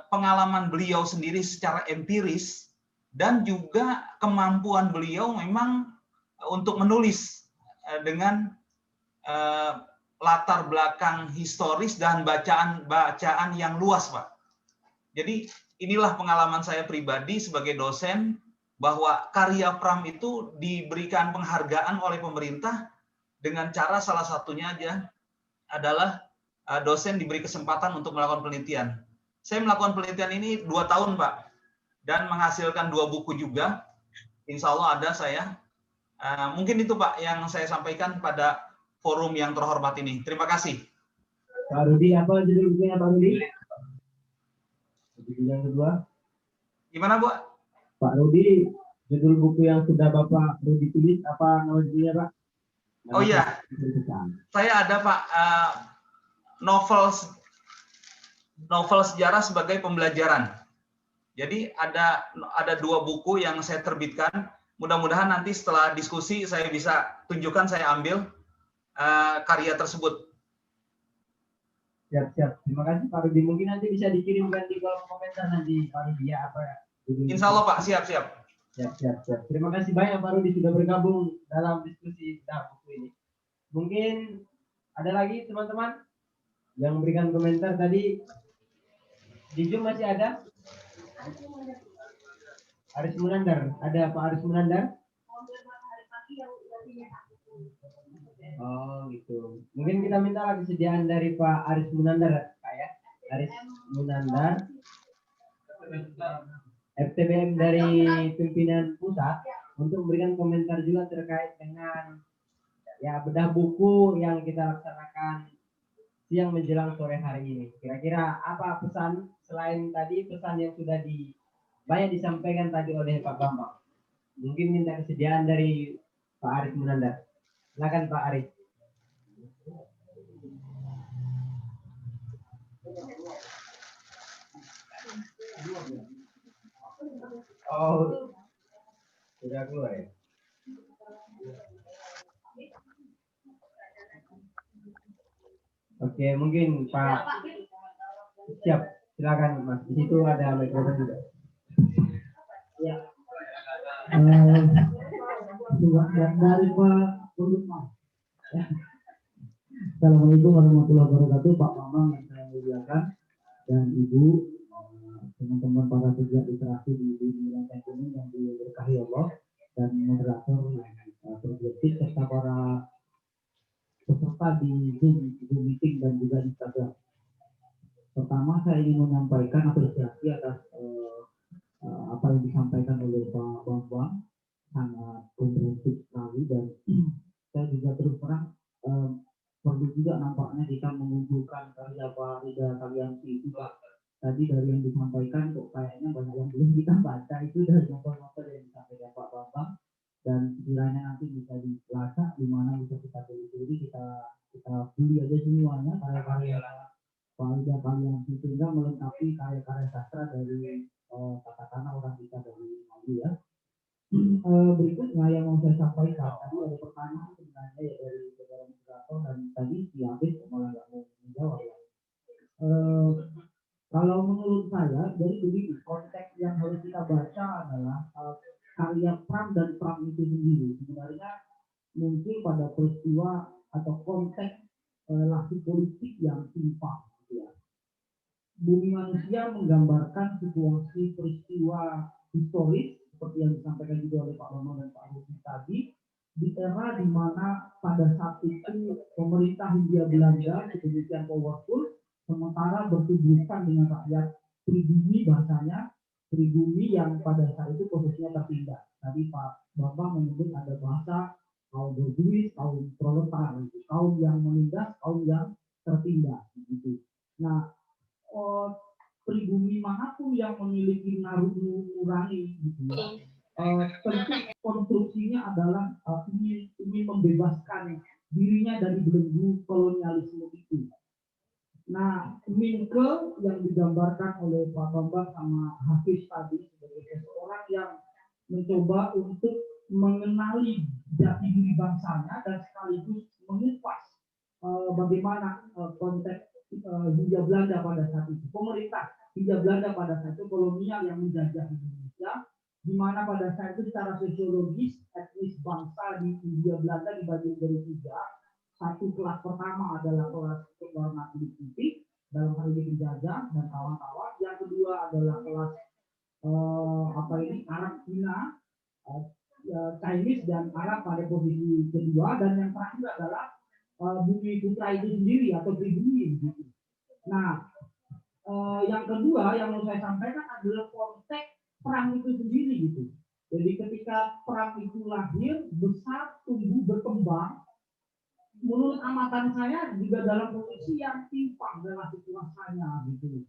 pengalaman beliau sendiri secara empiris dan juga kemampuan beliau memang untuk menulis dengan latar belakang historis dan bacaan yang luas, Pak. Jadi inilah pengalaman saya pribadi sebagai dosen, bahwa karya Pram itu diberikan penghargaan oleh pemerintah dengan cara salah satunya aja adalah dosen diberi kesempatan untuk melakukan penelitian. Saya melakukan penelitian ini 2 tahun, Pak, dan menghasilkan 2 buku juga. Insya Allah ada saya. Mungkin itu, Pak, yang saya sampaikan pada forum yang terhormat ini. Terima kasih. Pak Rudi, apa judul bukunya Pak Rudi? Judul yang kedua. Gimana, Bu? Pak Rudi, judul buku yang sudah Bapak Rudi tulis, apa nama judulnya, Pak? Oh iya, saya ada, Pak, novel sejarah sebagai pembelajaran. Jadi ada 2 buku yang saya terbitkan. Mudah-mudahan nanti setelah diskusi saya bisa tunjukkan, saya ambil karya tersebut. Siap. Terima kasih Pak Rudi. Mungkin nanti bisa dikirimkan di kolom komentar nanti Pak Rudi ya, apa ya? Insya Allah, Pak, siap. Siap. Terima kasih banyak Pak Rudi sudah bergabung dalam diskusi buku ini. Mungkin ada lagi teman-teman yang memberikan komentar tadi. Di Zoom masih ada? Aris Munandar. Ada Pak Aris Munandar? Oh gitu. Mungkin kita minta kesediaan dari Pak Aris Munandar, Pak ya. Aris Munandar, FTBM dari pimpinan pusat, untuk memberikan komentar juga terkait dengan bedah buku yang kita laksanakan siang menjelang sore hari ini. Kira-kira apa pesan selain tadi pesan yang sudah banyak disampaikan tadi oleh Pak Bambang? Mungkin minta kesediaan dari Pak Aris Munandar. Silakan Pak Aris. Oh, sudah keluar ya? Oke, mungkin Pak. Siap, silakan Mas. Di situ ada mikrofon juga. Ya. Dari Pak Mas. Assalamualaikum warahmatullahi wabarakatuh, Pak Bambang yang saya muliakan dan Ibu, teman-teman para pegiat literasi di Wilayah Kuning yang diberkahi Allah, dan moderator bergerak serta para peserta di Zoom meeting dan juga Instagram. Pertama saya ingin menyampaikan apresiasi atas apa yang disampaikan oleh Pak Bambang, sangat komprehensif sekali, dan saya juga terus terang perlu juga nampaknya kita mengumpulkan karya kalian itu, Pak. Tadi dari yang disampaikan kok kayaknya banyak yang belum kita baca, itu dari novel-novel yang disampaikan Pak Bambang, dan sekiranya nanti bisa dilacak di mana bisa kita telusuri, kita beli aja semuanya karya-karya kalian, sehingga melengkapi karya-karya sastra dari katakanlah orang kita dari Melayu ya. Berikutnya yang mau saya sampaikan, tadi ada pertanyaan sebenarnya ya dari saudara moderator, dan tadi diambil malah nggak mau menjawab ya. Kalau menurut saya dari begini, konteks yang harus kita baca adalah karya Pram dan Pram itu sendiri. Sebenarnya mungkin pada peristiwa atau konteks relasi politik yang timpang, gitu ya. Bumi Manusia menggambarkan situasi peristiwa historis seperti yang disampaikan juga oleh Pak Bambang dan Pak Rudi tadi, di era di mana pada saat itu pemerintah Hindia Belanda sedemikian powerful, sementara bertubuhkan dengan rakyat pribumi, bahasanya pribumi yang pada saat itu posisinya tertindas. Tadi Pak Bambang menyebut ada bahasa kaum berduit, kaum proletar, kaum yang menindas, kaum yang tertindas, gitu. Nah, pribumi manapun yang memiliki nurani, gitu, tentu konstruksinya adalah ingin membebaskan dirinya dari belenggu kolonialisme itu. Nah, Minke yang digambarkan oleh Pak Bambang sama Hafiz tadi sebagai seseorang yang mencoba untuk mengenali jati diri bangsanya dan sekaligus mengupas bagaimana konteks Hindia Belanda pada saat itu. Pemerintah Hindia Belanda pada saat itu kolonial yang menjajah Indonesia, di mana pada saat itu secara sosiologis etnis bangsa di Hindia Belanda dibagi menjadi 3. Satu kelas pertama adalah kelas berwarna kulit putih, dalam hal ini penjajah dan kawan-kawan. Yang kedua adalah kelas Arab Cina, Chinese dan Arab pada posisi kedua, dan yang terakhir adalah bumi putra itu sendiri atau pribumi. Nah, yang kedua yang mau saya sampaikan adalah konteks perang itu sendiri gitu. Jadi ketika perang itu lahir, besar, tumbuh, berkembang, menurut amatan saya juga dalam posisi yang timpang relasi kuasanya gitu.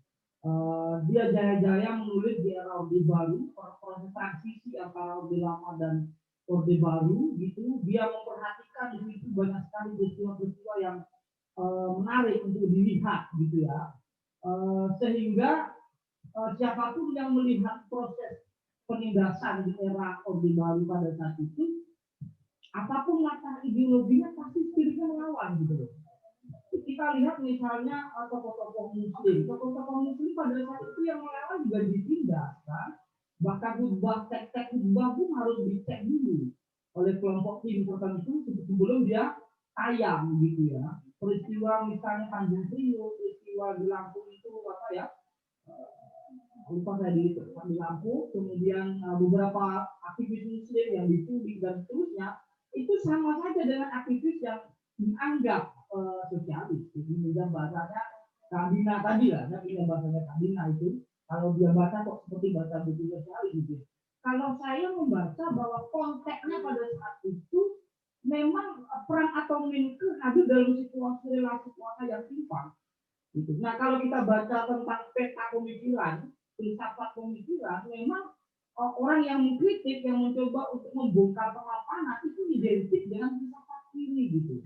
Dia jaya-jaya menulis di era Orde Baru, proses transisi antara Orde Lama dan Orde Baru gitu. Dia memperhatikan di situ banyak sekali peristiwa-peristiwa yang menarik untuk dilihat gitu ya. Sehingga siapapun yang melihat proses penindasan di era Orde Baru pada saat itu, apapun latar ideologinya pasti spiritnya melawan gitu loh. Kita lihat misalnya tokoh-tokoh muslim pada saat itu yang melawan juga ditindas kan. Bahkan khutbah, teks khutbah pun harus dicek dulu oleh kelompok tim tertentu sebelum dia tayang gitu ya. Peristiwa misalnya Tanjung Priok, peristiwa di Lampung itu apa ya? Lupa saya di Lampung, kemudian beberapa aktivis muslim yang diculik dan seterusnya, itu sama saja dengan aktivis yang dianggap sosialis. Jadi minjam bahasanya Kadina tadi lah, minjam bahasanya Kadina itu. Kalau dia baca kok seperti bahasa buku sosialis gitu. Kalau saya membaca bahwa konteksnya pada saat itu memang perang atomin itu hadir dalam situasi relasi kuasa yang timpang. Gitu. Nah kalau kita baca tentang peta pemikiran, filsafat pemikiran, memang orang yang mengkritik, yang mencoba untuk membongkar kemapanan itu identik dengan filsafat kiri gitu.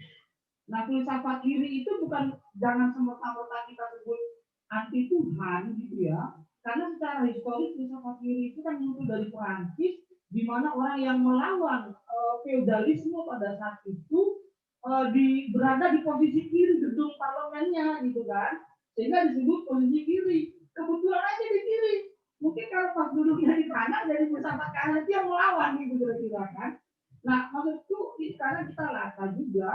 Nah filsafat kiri itu bukan jangan semata-mata kita sebut anti Tuhan gitu ya, karena secara historis filsafat kiri itu kan muncul dari Perancis, di mana orang yang melawan feodalisme pada saat itu berada di posisi kiri gedung parlemennya gitu kan, sehingga disebut posisi kiri. Kebetulan aja di kiri. Mungkin kalau pas duduknya di kanan dari filsafat kanan dia melawan gitu kira-kira kan. Nah maksudku ini karena kita latar juga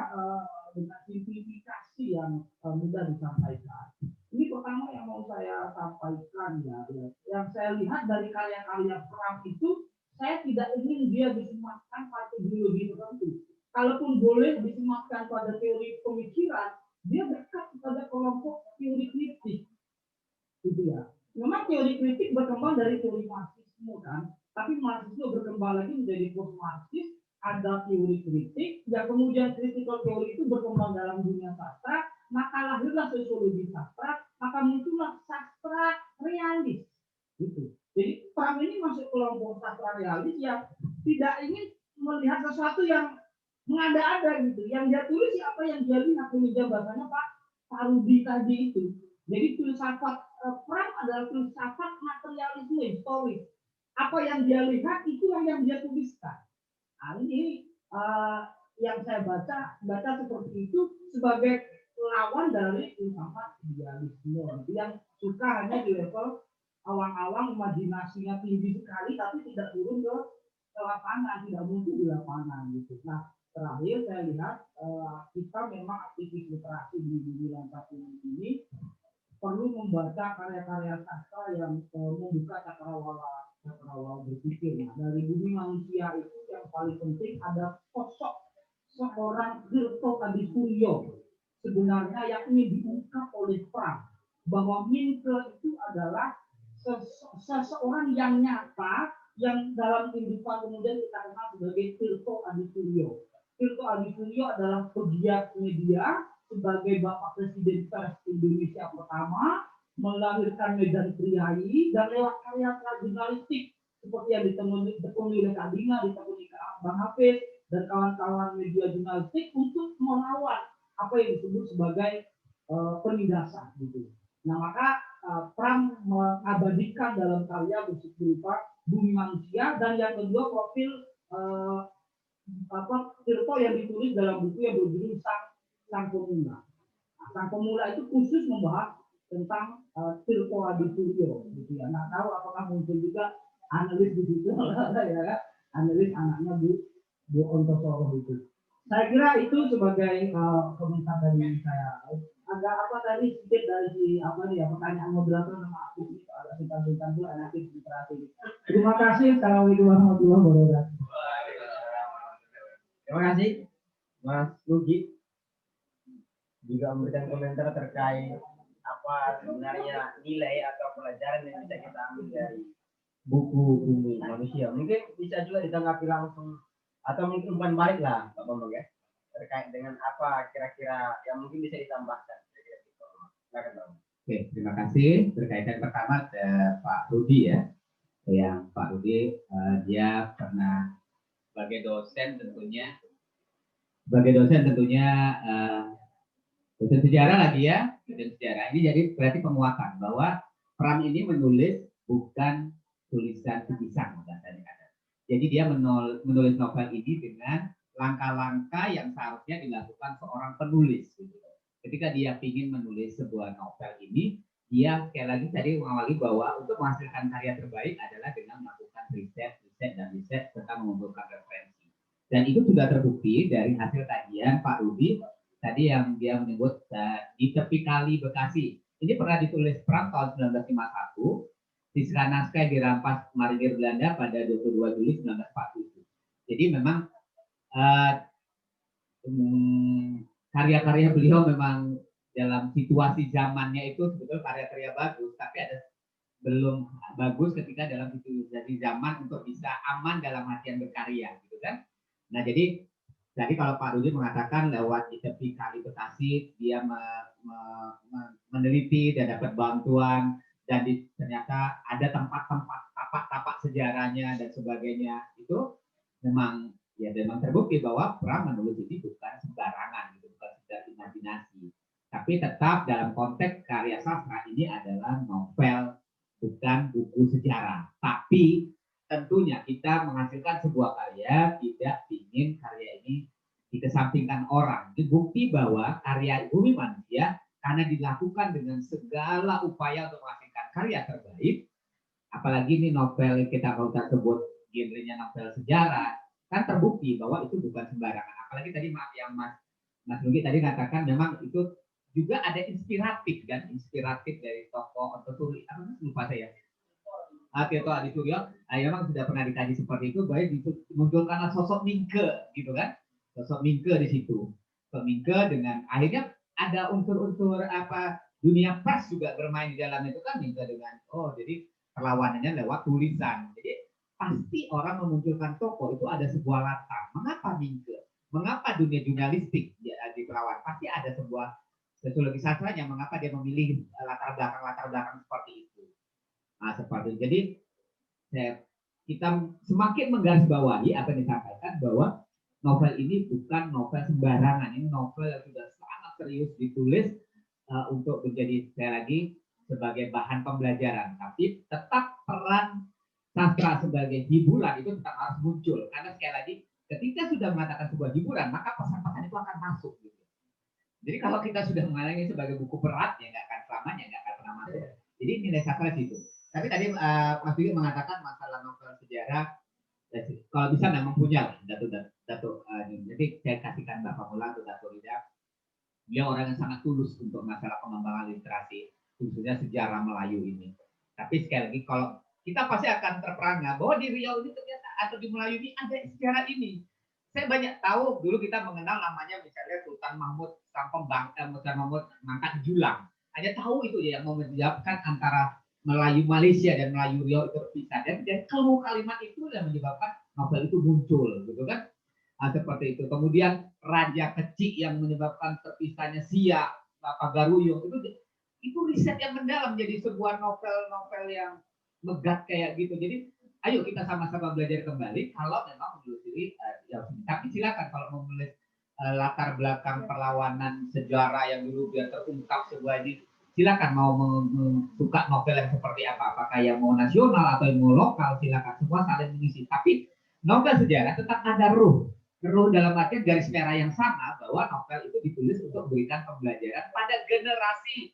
dengan simplifikasi yang mudah disampaikan. Ini pertama yang mau saya sampaikan ya. Yang saya lihat dari karya-karya Pram itu, saya tidak ingin dia disematkan pada ideologi tertentu. Kalaupun boleh disematkan pada teori pemikiran, dia dekat pada kelompok teori kritik. Gitu ya. Memang teori kritik berkembang dari teori Marxisme kan, tapi Marxisme berkembang lagi menjadi post-Marxis, ada teori kritik, dan kemudian critical teori itu berkembang dalam dunia sastra, maka lahirlah sosiologi sastra, maka muncullah sastra realis. Gitu. Jadi Pram ini masuk kelompok sastra realis yang tidak ingin melihat sesuatu yang mengada-ada gitu. Yang dia tulis apa yang dia lihat, meja bahasanya Pak Rudi tadi itu. Jadi filsafat Pram adalah filsafat materialisme historis. Apa yang dia lihat itulah yang dia tuliskan. Nah, ini yang saya baca seperti itu sebagai lawan dari filsafat idealisme yang suka hanya di level awang-awang, imajinasinya tinggi sekali tapi tidak turun ke lapangan, tidak muncul di lapangan gitu. Nah terakhir saya lihat kita memang aktivis literasi di dunia ini perlu membaca karya-karya sastra yang membuka cakrawala berpikir. Nah, dari Bumi Manusia itu yang paling penting ada sosok seorang Tirto Adisuryo sebenarnya yang ini diungkap oleh Pram bahwa Minke itu adalah seseorang yang nyata yang dalam kehidupan kemudian kita kenal sebagai Tirto Adisuryo. Tirto Adisuryo adalah pegiat media sebagai Bapak Presiden Pers Indonesia pertama, melahirkan Medan Priai dan lewat karya jurnalistik seperti yang ditemui oleh Kadina, ditemui Bang Hafiz dan kawan-kawan media jurnalistik untuk melawan apa yang disebut sebagai penindasan gitu. Nah maka Pram mengabadikan dalam karya berupa Bumi Manusia dan yang kedua profil Tirto yang ditulis dalam buku yang berjudul Sang Pemula. Nah, Sang Pemula itu khusus membahas tentang Silpo Adityo gitu ya. Nggak tahu apakah muncul juga analis di situ ya kan? Analis anaknya Bu Ontosoro itu. Saya kira itu sebagai komentar dari saya. Agak apa tadi sedikit dari apa nih ya, pertanyaan moderator sama aku itu agak singkat-singkat dulu anaknya literasi. Terima kasih. Assalamualaikum warahmatullahi wabarakatuh. Terima kasih Mas Nugi juga memberikan komentar terkait apa sebenarnya nilai atau pelajaran yang bisa kita ambil dari buku Bumi Manusia. Mungkin bisa juga ditanggapi langsung atau mungkin umpan balik lah Pak Bambang ya, terkait dengan apa kira-kira yang mungkin bisa ditambahkan. Oke, terima kasih. Berkaitan pertama Pak Rudi ya, yang Pak Rudi dia pernah sebagai dosen tentunya dosen sejarah lagi ya, dosen sejarah. Ini jadi berarti penguatan bahwa Pram ini menulis bukan tulisan sebisang katanya. Jadi dia menulis novel ini dengan langkah-langkah yang seharusnya dilakukan seorang penulis. Gitu. Ketika dia ingin menulis sebuah novel ini, dia sekali lagi tadi mengawali bahwa untuk menghasilkan karya terbaik adalah dengan melakukan riset serta mengumpulkan referensi. Dan itu sudah terbukti dari hasil kajian Pak Rudi tadi yang dia menyebut di tepi kali Bekasi. Ini pernah ditulis Pram tahun 1951. Sisa naskah dirampas marinir Belanda pada 22 Juli 1947. Jadi memang karya-karya beliau memang dalam situasi zamannya itu sebetulnya karya-karya bagus, tapi ada belum bagus ketika dalam situasi zaman untuk bisa aman dalam artian berkarya, gitu kan? Nah jadi kalau Pak Rudi mengatakan lewat di tepi kali Bekasi dia meneliti dan dapat bantuan dan ternyata ada tempat-tempat tapak-tapak sejarahnya dan sebagainya, itu memang terbukti bahwa Pram menulis ini bukan sembarangan, gitu, bukan sekedar imajinasi, tapi tetap dalam konteks karya sastra ini adalah novel, bukan buku sejarah. Tapi tentunya kita menghasilkan sebuah karya tidak ingin karya ini dikesampingkan orang. Itu bukti bahwa karya Bumi Manusia karena dilakukan dengan segala upaya untuk menghasilkan karya terbaik, apalagi ini novel kita kalau kita sebut genrenya novel sejarah, kan terbukti bahwa itu bukan sembarangan. Apalagi tadi maaf yang Mas Nugi tadi katakan memang itu juga ada inspiratif dari tokoh Ontosuri. Apa lupa saya. Tirto Adisuryo, memang sudah pernah dikaji seperti itu, baik dimunculkanlah sosok Mingke, gitu kan? Sosok Mingke di situ. Sosok Mingke dengan akhirnya ada unsur-unsur apa dunia pers juga bermain di dalam itu kan, Mingke dengan jadi perlawanannya lewat tulisan. Jadi pasti orang memunculkan tokoh itu ada sebuah latar. Mengapa Mingke? Mengapa dunia jurnalistik di perawan? Pasti ada sebuah sosiologi sastranya. Mengapa dia memilih latar belakang seperti itu? Nah, seperti itu. Jadi kita semakin menggarisbawahi apa yang disampaikan bahwa novel ini bukan novel sembarangan. Ini novel yang sudah sangat serius ditulis untuk menjadi sekali lagi sebagai bahan pembelajaran. Tapi tetap peran sastra sebagai hiburan itu tetap harus muncul, karena sekali lagi ketika sudah mengatakan sebuah hiburan maka pesan-pesan itu akan masuk gitu. Jadi kalau kita sudah mengalami sebagai buku berat ya nggak akan selamanya, nggak akan pernah masuk. Jadi nilai sastra itu. Tapi tadi Mas Dwi mengatakan masalah novel sejarah kalau bisa memang punya Datuk jadi saya kasihkan Bapak Mula atau Datuk Rida, dia orang yang sangat tulus untuk masalah pengembangan literasi khususnya sejarah Melayu ini. Tapi sekali lagi kalau kita pasti akan terperangah bahwa di Riau ini ternyata atau di Melayu ini ada sejarah ini. Saya banyak tahu dulu kita mengenal namanya misalnya Sultan Mahmud Sultan Mahmud Mangkat Julang. Hanya tahu itu ya yang menyebabkan antara Melayu Malaysia dan Melayu Riau itu terpisah. Dan kalimat itu yang menyebabkan novel itu muncul, gitu kan? Seperti itu. Kemudian Raja Kecik yang menyebabkan terpisahnya Siak, Pagaruyung itu riset yang mendalam jadi sebuah novel-novel yang megat kayak gitu. Jadi ayo kita sama-sama belajar kembali kalau memang menelusuri tapi silakan kalau menulis latar belakang perlawanan sejarah yang dulu biar terungkap sebuah ini, silakan mau suka novel yang seperti apa, apakah yang mau nasional atau yang mau lokal, silakan semua saling mengisi. Tapi novel sejarah tetap ada ruh dalam artian garis merah yang sama bahwa novel itu ditulis untuk memberikan pembelajaran pada generasi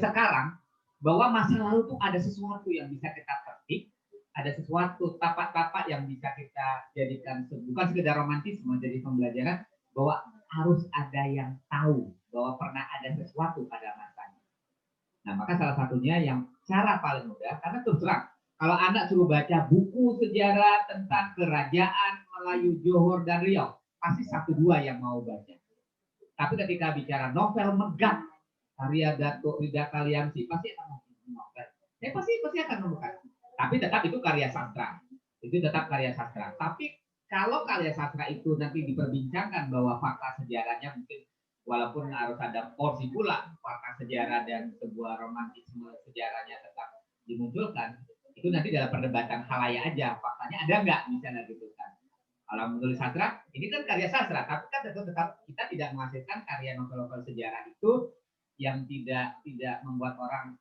sekarang bahwa masa lalu tuh ada sesuatu yang bisa kita petik, ada sesuatu tapak-tapak yang bisa kita jadikan bukan sekedar romantisme, jadi pembelajaran bahwa harus ada yang tahu bahwa pernah ada sesuatu pada masanya. Nah, maka salah satunya yang cara paling mudah, karena terus terang, kalau anak suruh baca buku sejarah tentang kerajaan Melayu Johor dan Riau, pasti 1-2 yang mau baca. Tapi ketika bicara novel megah, karya Datuk Rida Kaliamsi, pasti akan novel. Pasti akan menemukan. Tapi tetap itu karya sastra. Itu tetap karya sastra. Tapi kalau karya sastra itu nanti diperbincangkan bahwa fakta sejarahnya mungkin walaupun harus ada porsi pula fakta sejarah dan sebuah romantisme sejarahnya tetap dimunculkan, itu nanti dalam perdebatan khalayak aja. Faktanya ada nggak misalnya gitu kan. Kalau menulis sastra, ini kan karya sastra, tapi kan tetap kita tidak menghasilkan karya novel-novel sejarah itu yang tidak membuat orang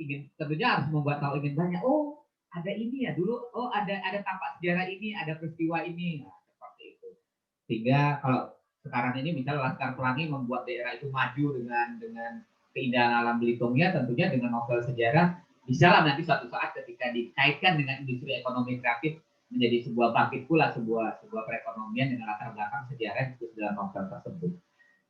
ingin, tentunya harus membuat tahu ingin banyak. Oh, ada ini ya dulu. Oh, ada tapak sejarah ini, ada peristiwa ini. Nah, seperti itu. Sehingga kalau sekarang ini misalnya Laskar Pelangi membuat daerah itu maju dengan keindahan alam Belitungnya, tentunya dengan novel sejarah bisa lah nanti suatu saat ketika dikaitkan dengan industri ekonomi kreatif menjadi sebuah bangkit pula sebuah perekonomian dengan latar belakang sejarah itu dalam novel tersebut.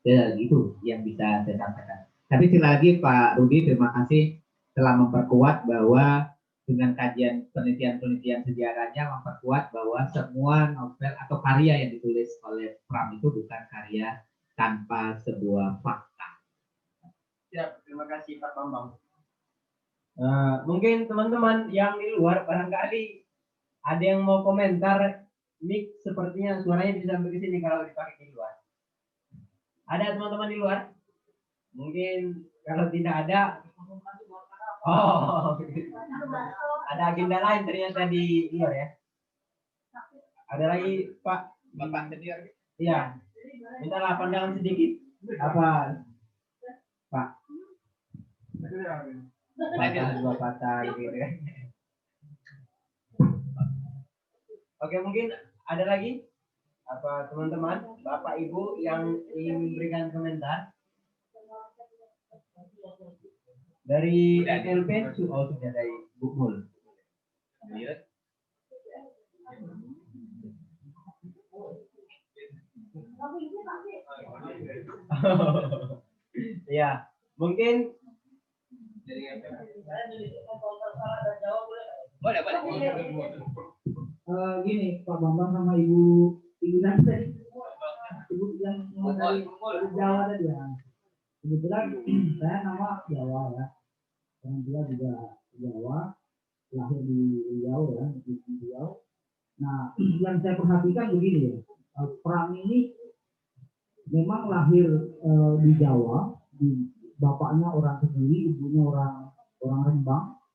Ya, gitu yang bisa saya sampaikan. Tapi sekali lagi Pak Rudi, terima kasih telah memperkuat bahwa dengan kajian penelitian sejarahnya memperkuat bahwa semua novel atau karya yang ditulis oleh Pram itu bukan karya tanpa sebuah fakta. Siap, terima kasih Pak Bambang. Mungkin teman-teman yang di luar barangkali ada yang mau komentar, mic sepertinya suaranya bisa sampai ke sini kalau dipakai di luar. Ada teman-teman di luar? Mungkin kalau tidak ada, ada agenda lain ternyata di luar ya. Ada lagi Pak? Bapak senior? Iya. Mintalah pandangan sedikit. Apa? Pak? Dua patah gitu kan. Oke, mungkin ada lagi apa teman-teman, Bapak Ibu yang ingin memberikan komentar dari LP? Oh, sudah dari Bu Mul. Ya, mungkin boleh. Gini Pak Bambang sama Ibu tadi, Ibu yang dari Jawa tadi ya. Kebetulan saya nama Jawa ya, orang tua juga Jawa, lahir di Riau ya, di Riau. Nah, yang saya perhatikan begini ya, Pram ini memang lahir di Jawa, bapaknya orang Kediri, ibunya orang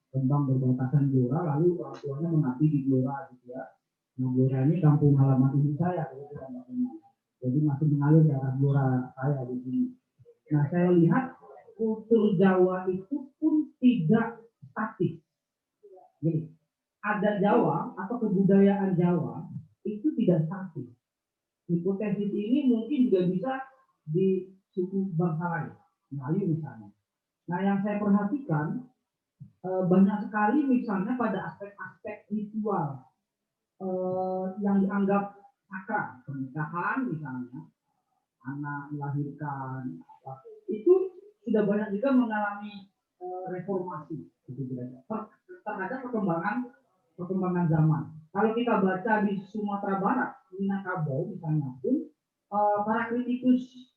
Rembang berbatasan Blora, lalu orang tuanya mengabdi di Blora gitu ya. Nah, Blora ini kampung halaman ibu saya, jadi masih mengalir darah Blora saya di sini. Nah, saya lihat kultur Jawa itu pun tidak statis. Jadi, adat Jawa atau kebudayaan Jawa itu tidak statis. Hipotesis ini mungkin juga bisa di suku bangsa lain, Melayu misalnya. Nah, yang saya perhatikan banyak sekali misalnya pada aspek-aspek ritual yang dianggap sakral, pernikahan misalnya, anak melahirkan, itu sudah banyak juga mengalami reformasi gitu, terhadap perkembangan zaman. Kalau kita baca di Sumatera Barat, Minangkabau misalnya pun para kritikus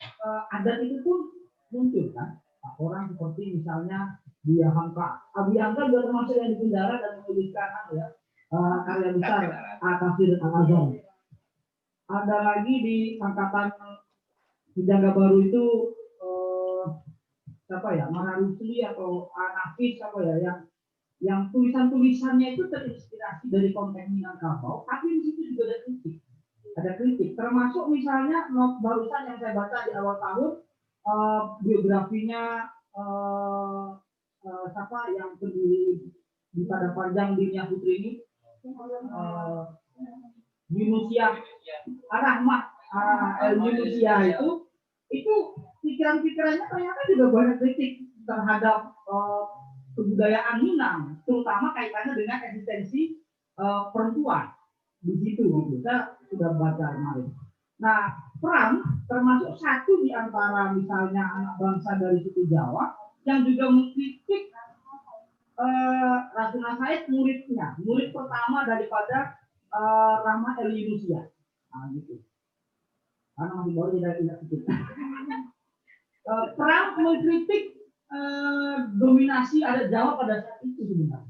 adat itu pun muncul kan, orang seperti misalnya Buya Hamka. Buya Hamka juga termasuk yang dipenjara dan menuliskan karya besar Tafsir Al-Azhar. Ada lagi di angkatan Hijangga Baru itu Mana Rusli atau Anafis yang tulisan-tulisannya itu terinspirasi dari konteks Minangkabau, tapi di situ juga ada kritik. Termasuk misalnya barusan yang saya baca di awal tahun biografinya yang berdiri di pada panjang Dunia Putri ini, Yunusia Rahmat Yunusia itu pikiran-pikirannya ternyata juga banyak kritik terhadap kebudayaan Minang, terutama kaitannya dengan eksistensi perempuan di situ gitu. Saya sudah baca kemarin. Nah, Pram termasuk satu di antara misalnya anak bangsa dari suku Jawa yang juga mengkritik Rasuna Said muridnya, murid pertama daripada Rama Eli Yunusya. Nah, gitu. Karena masih baru tidak sedikit. Pram mengkritik dominasi adat Jawa pada saat itu sebenarnya.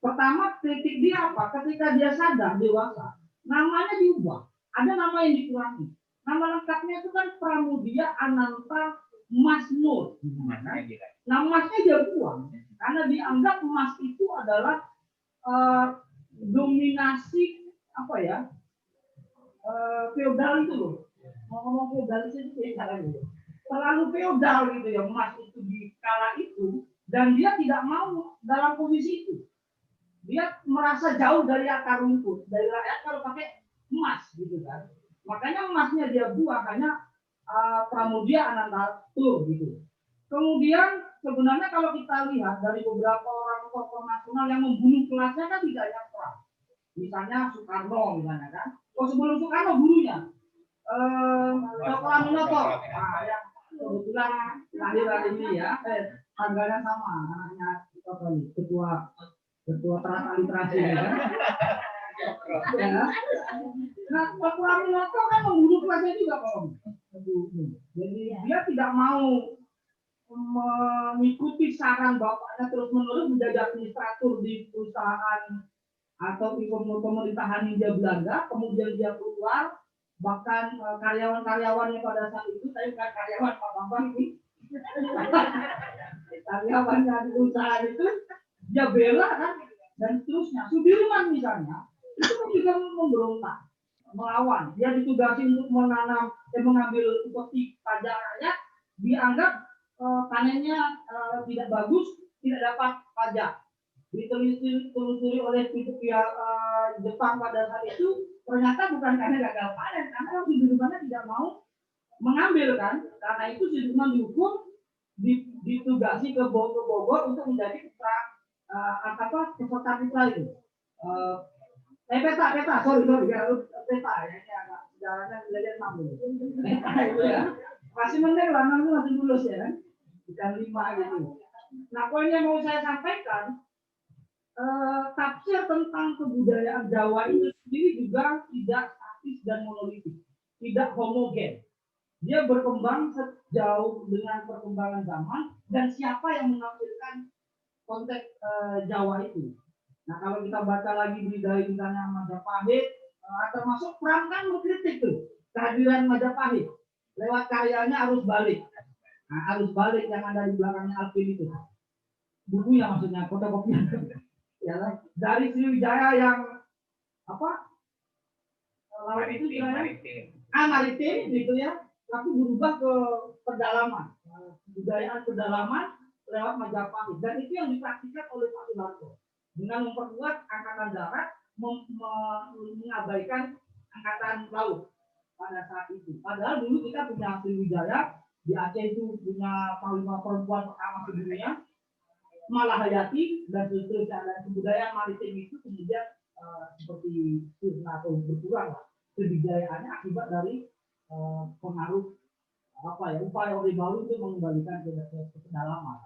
Pertama, kritik dia apa? Ketika dia sadar dewasa, namanya diubah. Ada nama yang dikurangi. Nama lengkapnya itu kan Pramudia Ananta Masmur. Nah, emasnya dia buang karena dianggap emas itu adalah dominasi apa ya? Feodal itu loh. Ngomong feodal itu gitu. Terlalu feodal gitu ya emas itu di kala itu, dan dia tidak mau dalam posisi itu. Dia merasa jauh dari akar rumput, dari rakyat kalau pakai emas gitu kan. Makanya emasnya dia buang, hanya Pramudia Anantatur gitu. Kemudian sebenarnya kalau kita lihat dari beberapa orang tokoh nasional yang membunuh kelasnya kan tidak hanya Pram. Misalnya Soekarno misalnya kan. Oh, sebelum Soekarno gurunya Dr. Aminoto. Nah, yang kebetulan lahir hari ini ya, harganya sama anaknya ketua terata literasi ya. Ya. Nah, Dr. Aminoto kan membunuh kelasnya juga Om. Jadi dia tidak mau mengikuti saran bapaknya terus-menerus menjadi administratur di perusahaan atau di pemerintahan Hindia Belanda, kemudian dia keluar, bahkan karyawan-karyawannya pada saat itu, saya bukan karyawan Pak Bambang ini, karyawannya di perusahaan itu, dia bela kan, dan seterusnya. Sudirman misalnya, itu juga memberontak, melawan. Dia ditugasi untuk menanam dan mengambil upeti pajak rakyat, dianggap panennya tidak bagus, tidak dapat pajak. Ditelusuri oleh pihak Jepang pada saat itu, ternyata bukan karena gagal panen, karena Sudirmannya tidak mau mengambil kan, karena itu Sudirman dihukum, ditugasi ke Bogor untuk menjadi peserta kita itu. Peta, sorry, ya, peta ya, ini agak jalannya belajar 6 dulu. Peta itu ya, masih mending lah, 6 masih lulus ya kan, bukan 5 gitu. Nah, poin yang mau saya sampaikan, tafsir tentang kebudayaan Jawa itu sendiri juga tidak statis dan monolitik, tidak homogen. Dia berkembang sejauh dengan perkembangan zaman dan siapa yang menafsirkan konteks Jawa itu. Nah, kalau kita baca lagi dari misalnya Majapahit, termasuk Pram kan mengkritik tuh kehadiran Majapahit lewat karyanya Arus Balik. Nah, Arus Balik yang ada di belakangnya Alvin itu, bukunya maksudnya, fotokopian. Ya, dari Sriwijaya yang apa? Laut itu maritim gitu ya, tapi berubah ke pedalaman, kebudayaan pedalaman lewat Majapahit, dan itu yang dipraktikkan oleh Pak Soeharto dengan memperkuat angkatan darat, mengabaikan angkatan laut pada saat itu. Padahal dulu kita punya Sriwijaya, di Aceh itu punya panglima perempuan pertama di dunia, Malahayati, dan seterusnya, dan kebudayaan maritim itu kemudian seperti sirna atau berkurang lah kebijayaannya akibat dari pengaruh apa ya, upaya Orde Baru itu mengembalikan ke pedalaman.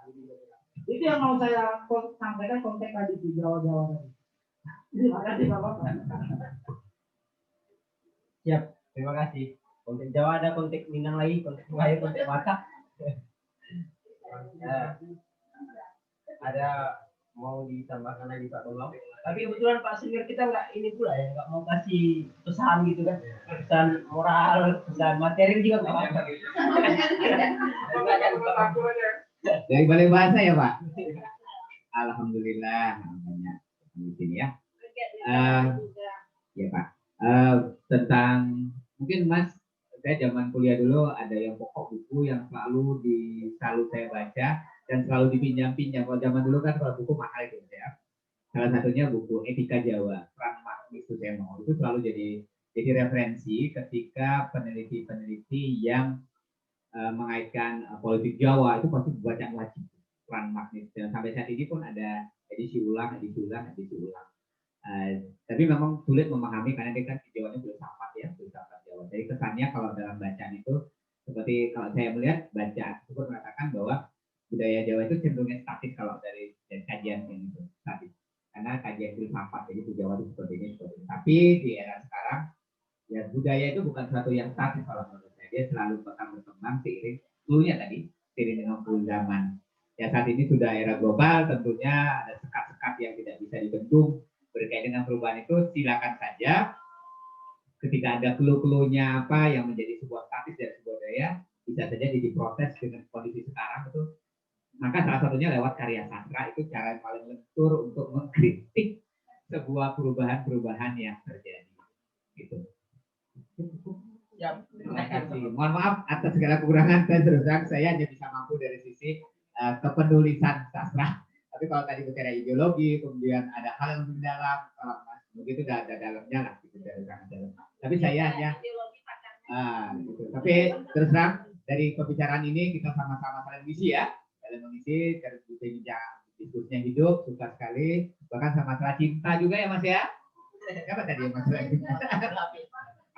Itu yang mau saya sampaikan konteks tadi di Jawa-Jawa tadi. Terima kasih Bapak. Siap, terima kasih. Konteks Jawa ada, konteks Minang lagi, konteks Melayu, konteks Batak. Ada mau ditambahkan lagi Pak Bambang? Tapi kebetulan Pak Senior kita nggak ini pula ya, nggak mau kasih pesan gitu kan, pesan moral, pesan materi juga nggak apa-apa. Dari Balai Bahasa ya Pak? Alhamdulillah namanya di sini ya. Ya Pak. Tentang mungkin Mas, saya zaman kuliah dulu ada yang pokok buku yang selalu saya baca dan selalu dipinjam-pinjam. Kalau zaman dulu kan kalau buku mahal gitu ya. Salah satunya buku Etika Jawa, Pram Wisnuseno. Itu selalu jadi referensi ketika peneliti-peneliti yang mengaitkan politik Jawa itu pasti baca wajib. peran magnis. Dan sampai saat ini pun ada edisi ulang. Tapi memang sulit memahami karena dia kan Jawanya filsafat ya, filsafat Jawa. Jadi kesannya kalau dalam bacaan itu seperti kalau saya melihat bacaan tersebut mengatakan bahwa budaya Jawa itu cenderungnya statis kalau dari kajian yang itu statis. Karena kajian filsafat jadi Jawa itu seperti ini. Tapi di era sekarang ya budaya itu bukan sesuatu yang statis kalau menurut saya. Dia selalu bakal berkembang seiring dengan perubahan zaman. Ya saat ini sudah era global, tentunya ada sekat-sekat yang tidak bisa dibendung berkaitan dengan perubahan itu. Silakan saja ketika ada clue-cluenya apa yang menjadi sebuah statis dari sebuah budaya bisa saja diproses dengan kondisi sekarang itu. Maka salah satunya lewat karya sastra itu cara yang paling lentur untuk mengkritik sebuah perubahan-perubahan yang terjadi. Gitu. Ya, terima kasih. Mohon maaf atas segala kekurangan dan terus terang saya hanya bisa mampu dari sisi kepenulisan sastra. Tapi kalau tadi bicara ideologi, kemudian ada hal yang lebih dalam, begitu sudah ada dalamnya lah, gitu, dari sangat dalam. Tapi saya hanya, gitu. Tapi terus terang dari pembicaraan ini kita sama-sama saling mengisi ya, saling mengisi, terus diskusinya hidup, suka sekali, bahkan sama masalah cinta juga ya Mas ya. Apa tadi yang masalah cinta?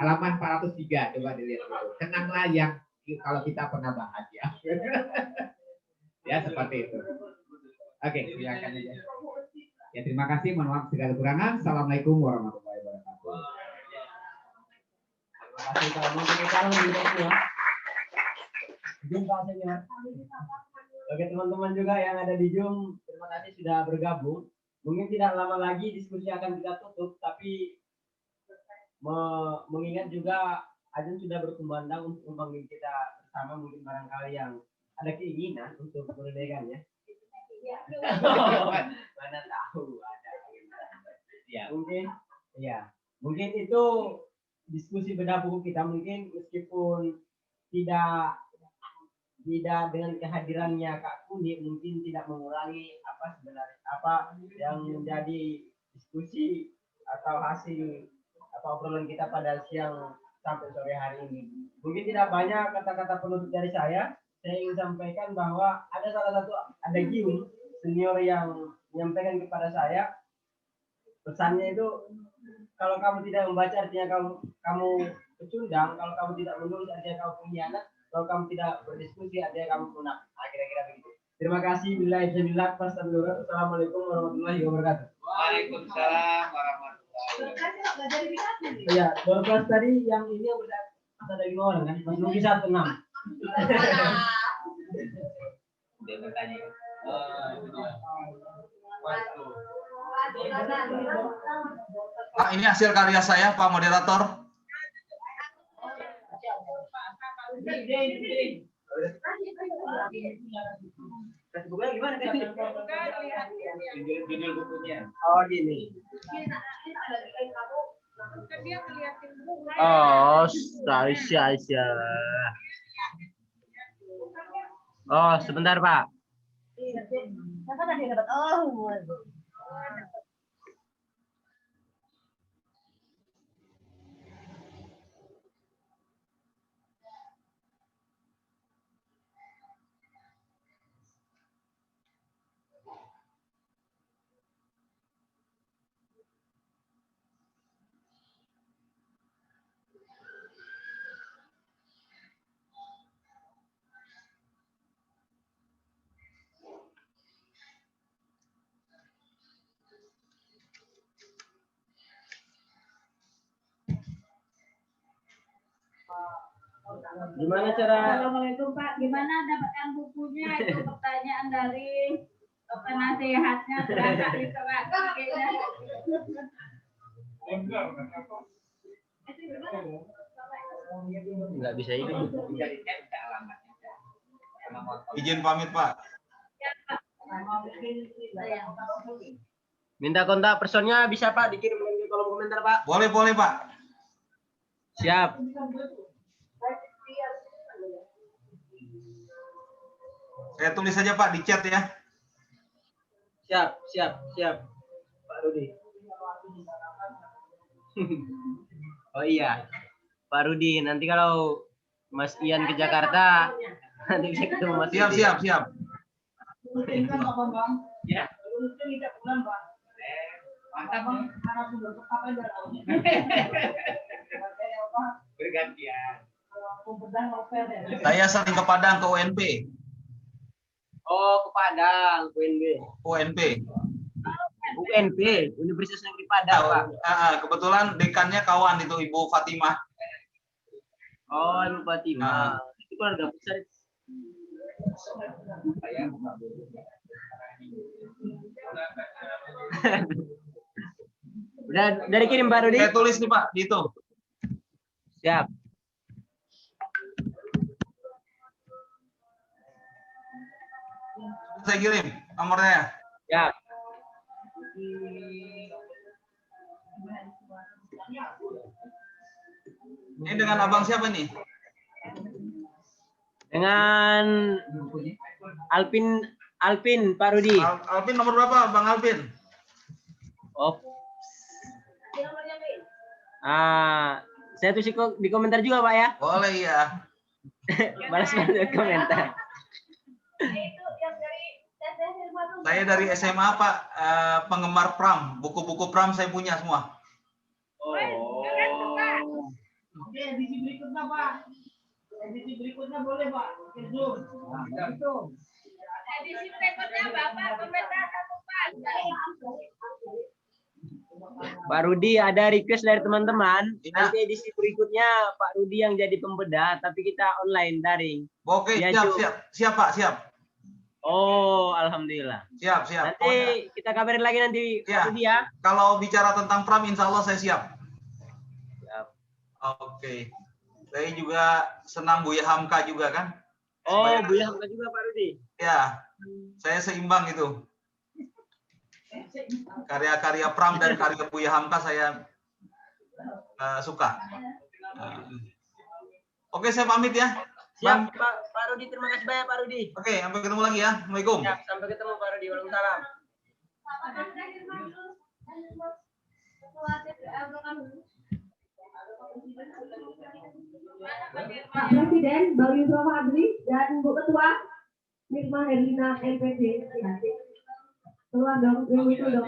Halaman 403, coba dilihat dulu. Kenanglah yang kalau kita pernah bahagia. Ya seperti itu. Oke, silakan aja. Ya terima kasih, mohon maaf segala kekurangan. Assalamualaikum warahmatullahi wabarakatuh. Terima kasih kamu semua. Jumpa senior. Oke teman-teman juga yang ada di Zoom, terima kasih sudah bergabung. Mungkin tidak lama lagi diskusi akan kita tutup, tapi mengingat juga Ajeng sudah berkumandang untuk memanggil kita bersama, mungkin barangkali yang ada keinginan untuk menunaikannya. Mana tahu ada. Ya mungkin itu diskusi bedah buku kita, mungkin meskipun tidak dengan kehadirannya Kak Kuni mungkin tidak mengurangi apa sebenarnya apa yang menjadi diskusi atau hasil atau obrolan kita pada siang sampai sore hari ini. Mungkin tidak banyak kata-kata penutup dari saya ingin sampaikan bahwa ada Giung senior yang menyampaikan kepada saya pesannya itu, kalau kamu tidak membaca artinya kamu pecundang, kalau kamu tidak menulis artinya kamu pengkhianat, kalau kamu tidak berdiskusi artinya kamu punah. Kira-kira begitu. Terima kasih. Assalamualaikum warahmatullahi wabarakatuh. Waalaikumsalam warahmatullahi wabarakatuh. Ya, 12 tadi yang ini yang ada 5 orang kan? Mas Luki 16. Dia bertanya. Pak, ini hasil karya saya, Pak Moderator. Bukunya gimana? Judul bukunya. Oh gini. Oh, Aisyah. Oh, sebentar, Pak. Siapa tadi dapat? Oh. Gimana cara? Assalamualaikum Pak, gimana dapatkan bukunya? Itu pertanyaan dari penasehatnya barangkali Pak. Nggak bisa ini. Izin pamit, Pak. Minta kontak personnya bisa Pak, dikirim di kolom komentar Pak. Boleh, Pak. Siap. Saya tulis saja Pak di chat ya. Siap. Pak Rudi. Oh iya. Pak Rudi, nanti kalau Mas Ian ke Jakarta, nanti bisa ketemu Mas Rudi. Siap. Mungkin kan Pak Bambang? Ya. Lulusnya kita bulan Pak. Mantap Bang, ya. harap sudah tetap aja. Bergantian. Pembedahan novel ya. Saya sering ke Padang ke UNP. Oh, ke Padang, UNB. UNP. UNP, Universitas Negeri Padang, Pak. Kebetulan dekannya kawan itu Ibu Fatimah. Oh, Ibu Fatimah. Itu keluarga besar. Udah dikirim Pak Rudi? Saya tulis nih Pak, di itu. Siap. Saya kirim nomornya. Siap. Ini dengan abang siapa nih? Dengan Alvin Pak Rudi. Alvin nomor berapa Bang Alvin? Oh. Saya tulis di komentar juga Pak ya. Boleh ya. Balas komentar. Saya dari SMA Pak, penggemar Pram, buku-buku Pram saya punya semua. Oke, edisi berikutnya Pak. Edisi berikutnya boleh Pak. Oke, Zoom. Edisi berikutnya Bapak komentar satu Pak. Pak Rudi ada request dari teman-teman. Ya. Nanti edisi berikutnya Pak Rudi yang jadi pembedah, tapi kita online daring. Oke, Ya, siap Pak, siap. Oh, alhamdulillah. Siap. Nanti kita kabarin lagi nanti Ya. Pak Rudi ya. Kalau bicara tentang Pram, insya Allah saya siap. Siap. Oke. Saya juga senang Buya Hamka juga kan. Oh, Buya Hamka juga Pak Rudi. Ya, saya seimbang itu. Karya-karya Pram dan karya Buya Hamka saya suka. Oke, saya pamit ya. Siap Pak Rudi, terima kasih banyak Pak Rudi. Oke, sampai ketemu lagi ya. Assalamualaikum. Siap, sampai ketemu Pak Rudi. Waalaikumsalam. Pak Presiden, Bang Yusuf Adri, dan Bu Ketua Nikma Herlina MPD. Keluar dong, yang itu dong.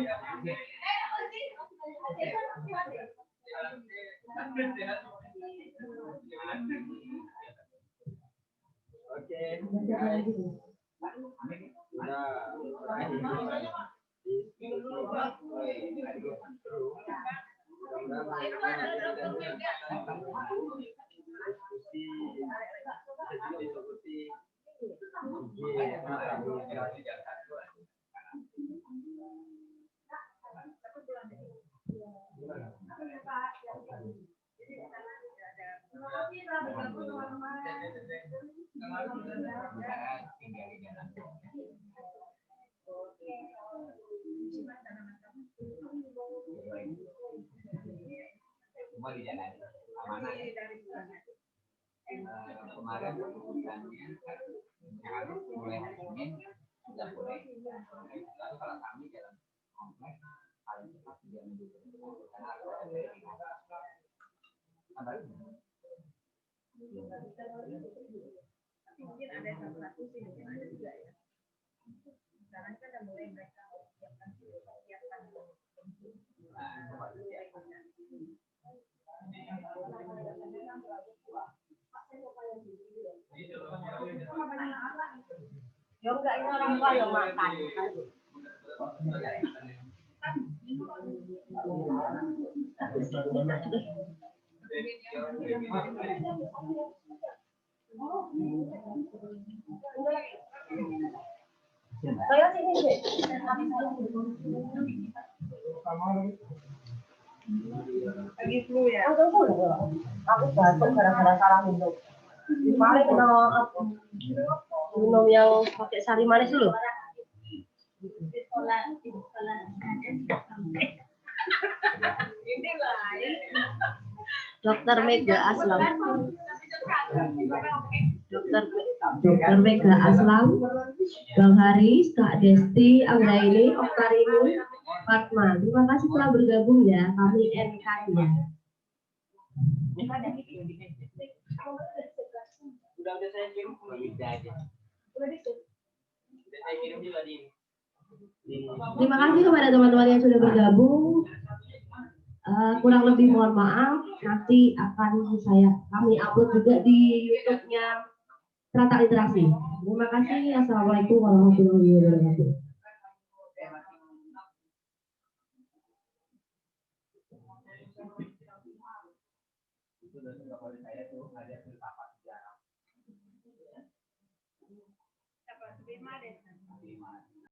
Semua di jalan amanah. Kemarin keputusannya harus mulai hari Senin sudah boleh. Lalu kalau kami dalam kompleks paling cepat 3 minggu karena ada Mungkin ada satu sih, mungkin ada juga ya. Sekarang kan udah mulai mereka siapkan. Ya enggak, ini orang tua yang makan. Saya sini deh. Lagi flu ya. Aku batuk gara-gara salah minum. Kemarin kena apa? Minum yang pakai sari manis dulu. Dokter Mega Aslam. Dokter Mega Aslam, Bang Haris, Kak Desti, Anggraini, Oktarini, Fatma. Terima kasih telah bergabung ya. Kami MK-nya. Udah saya kirim aja. Terima kasih kepada teman-teman yang sudah bergabung. Kurang lebih mohon maaf. Nanti akan kami upload juga di YouTube-nya Strata Literasi. Terima kasih. Assalamualaikum warahmatullahi wabarakatuh. Itu udah sudah boleh saya tuh ada filsafat sejarah.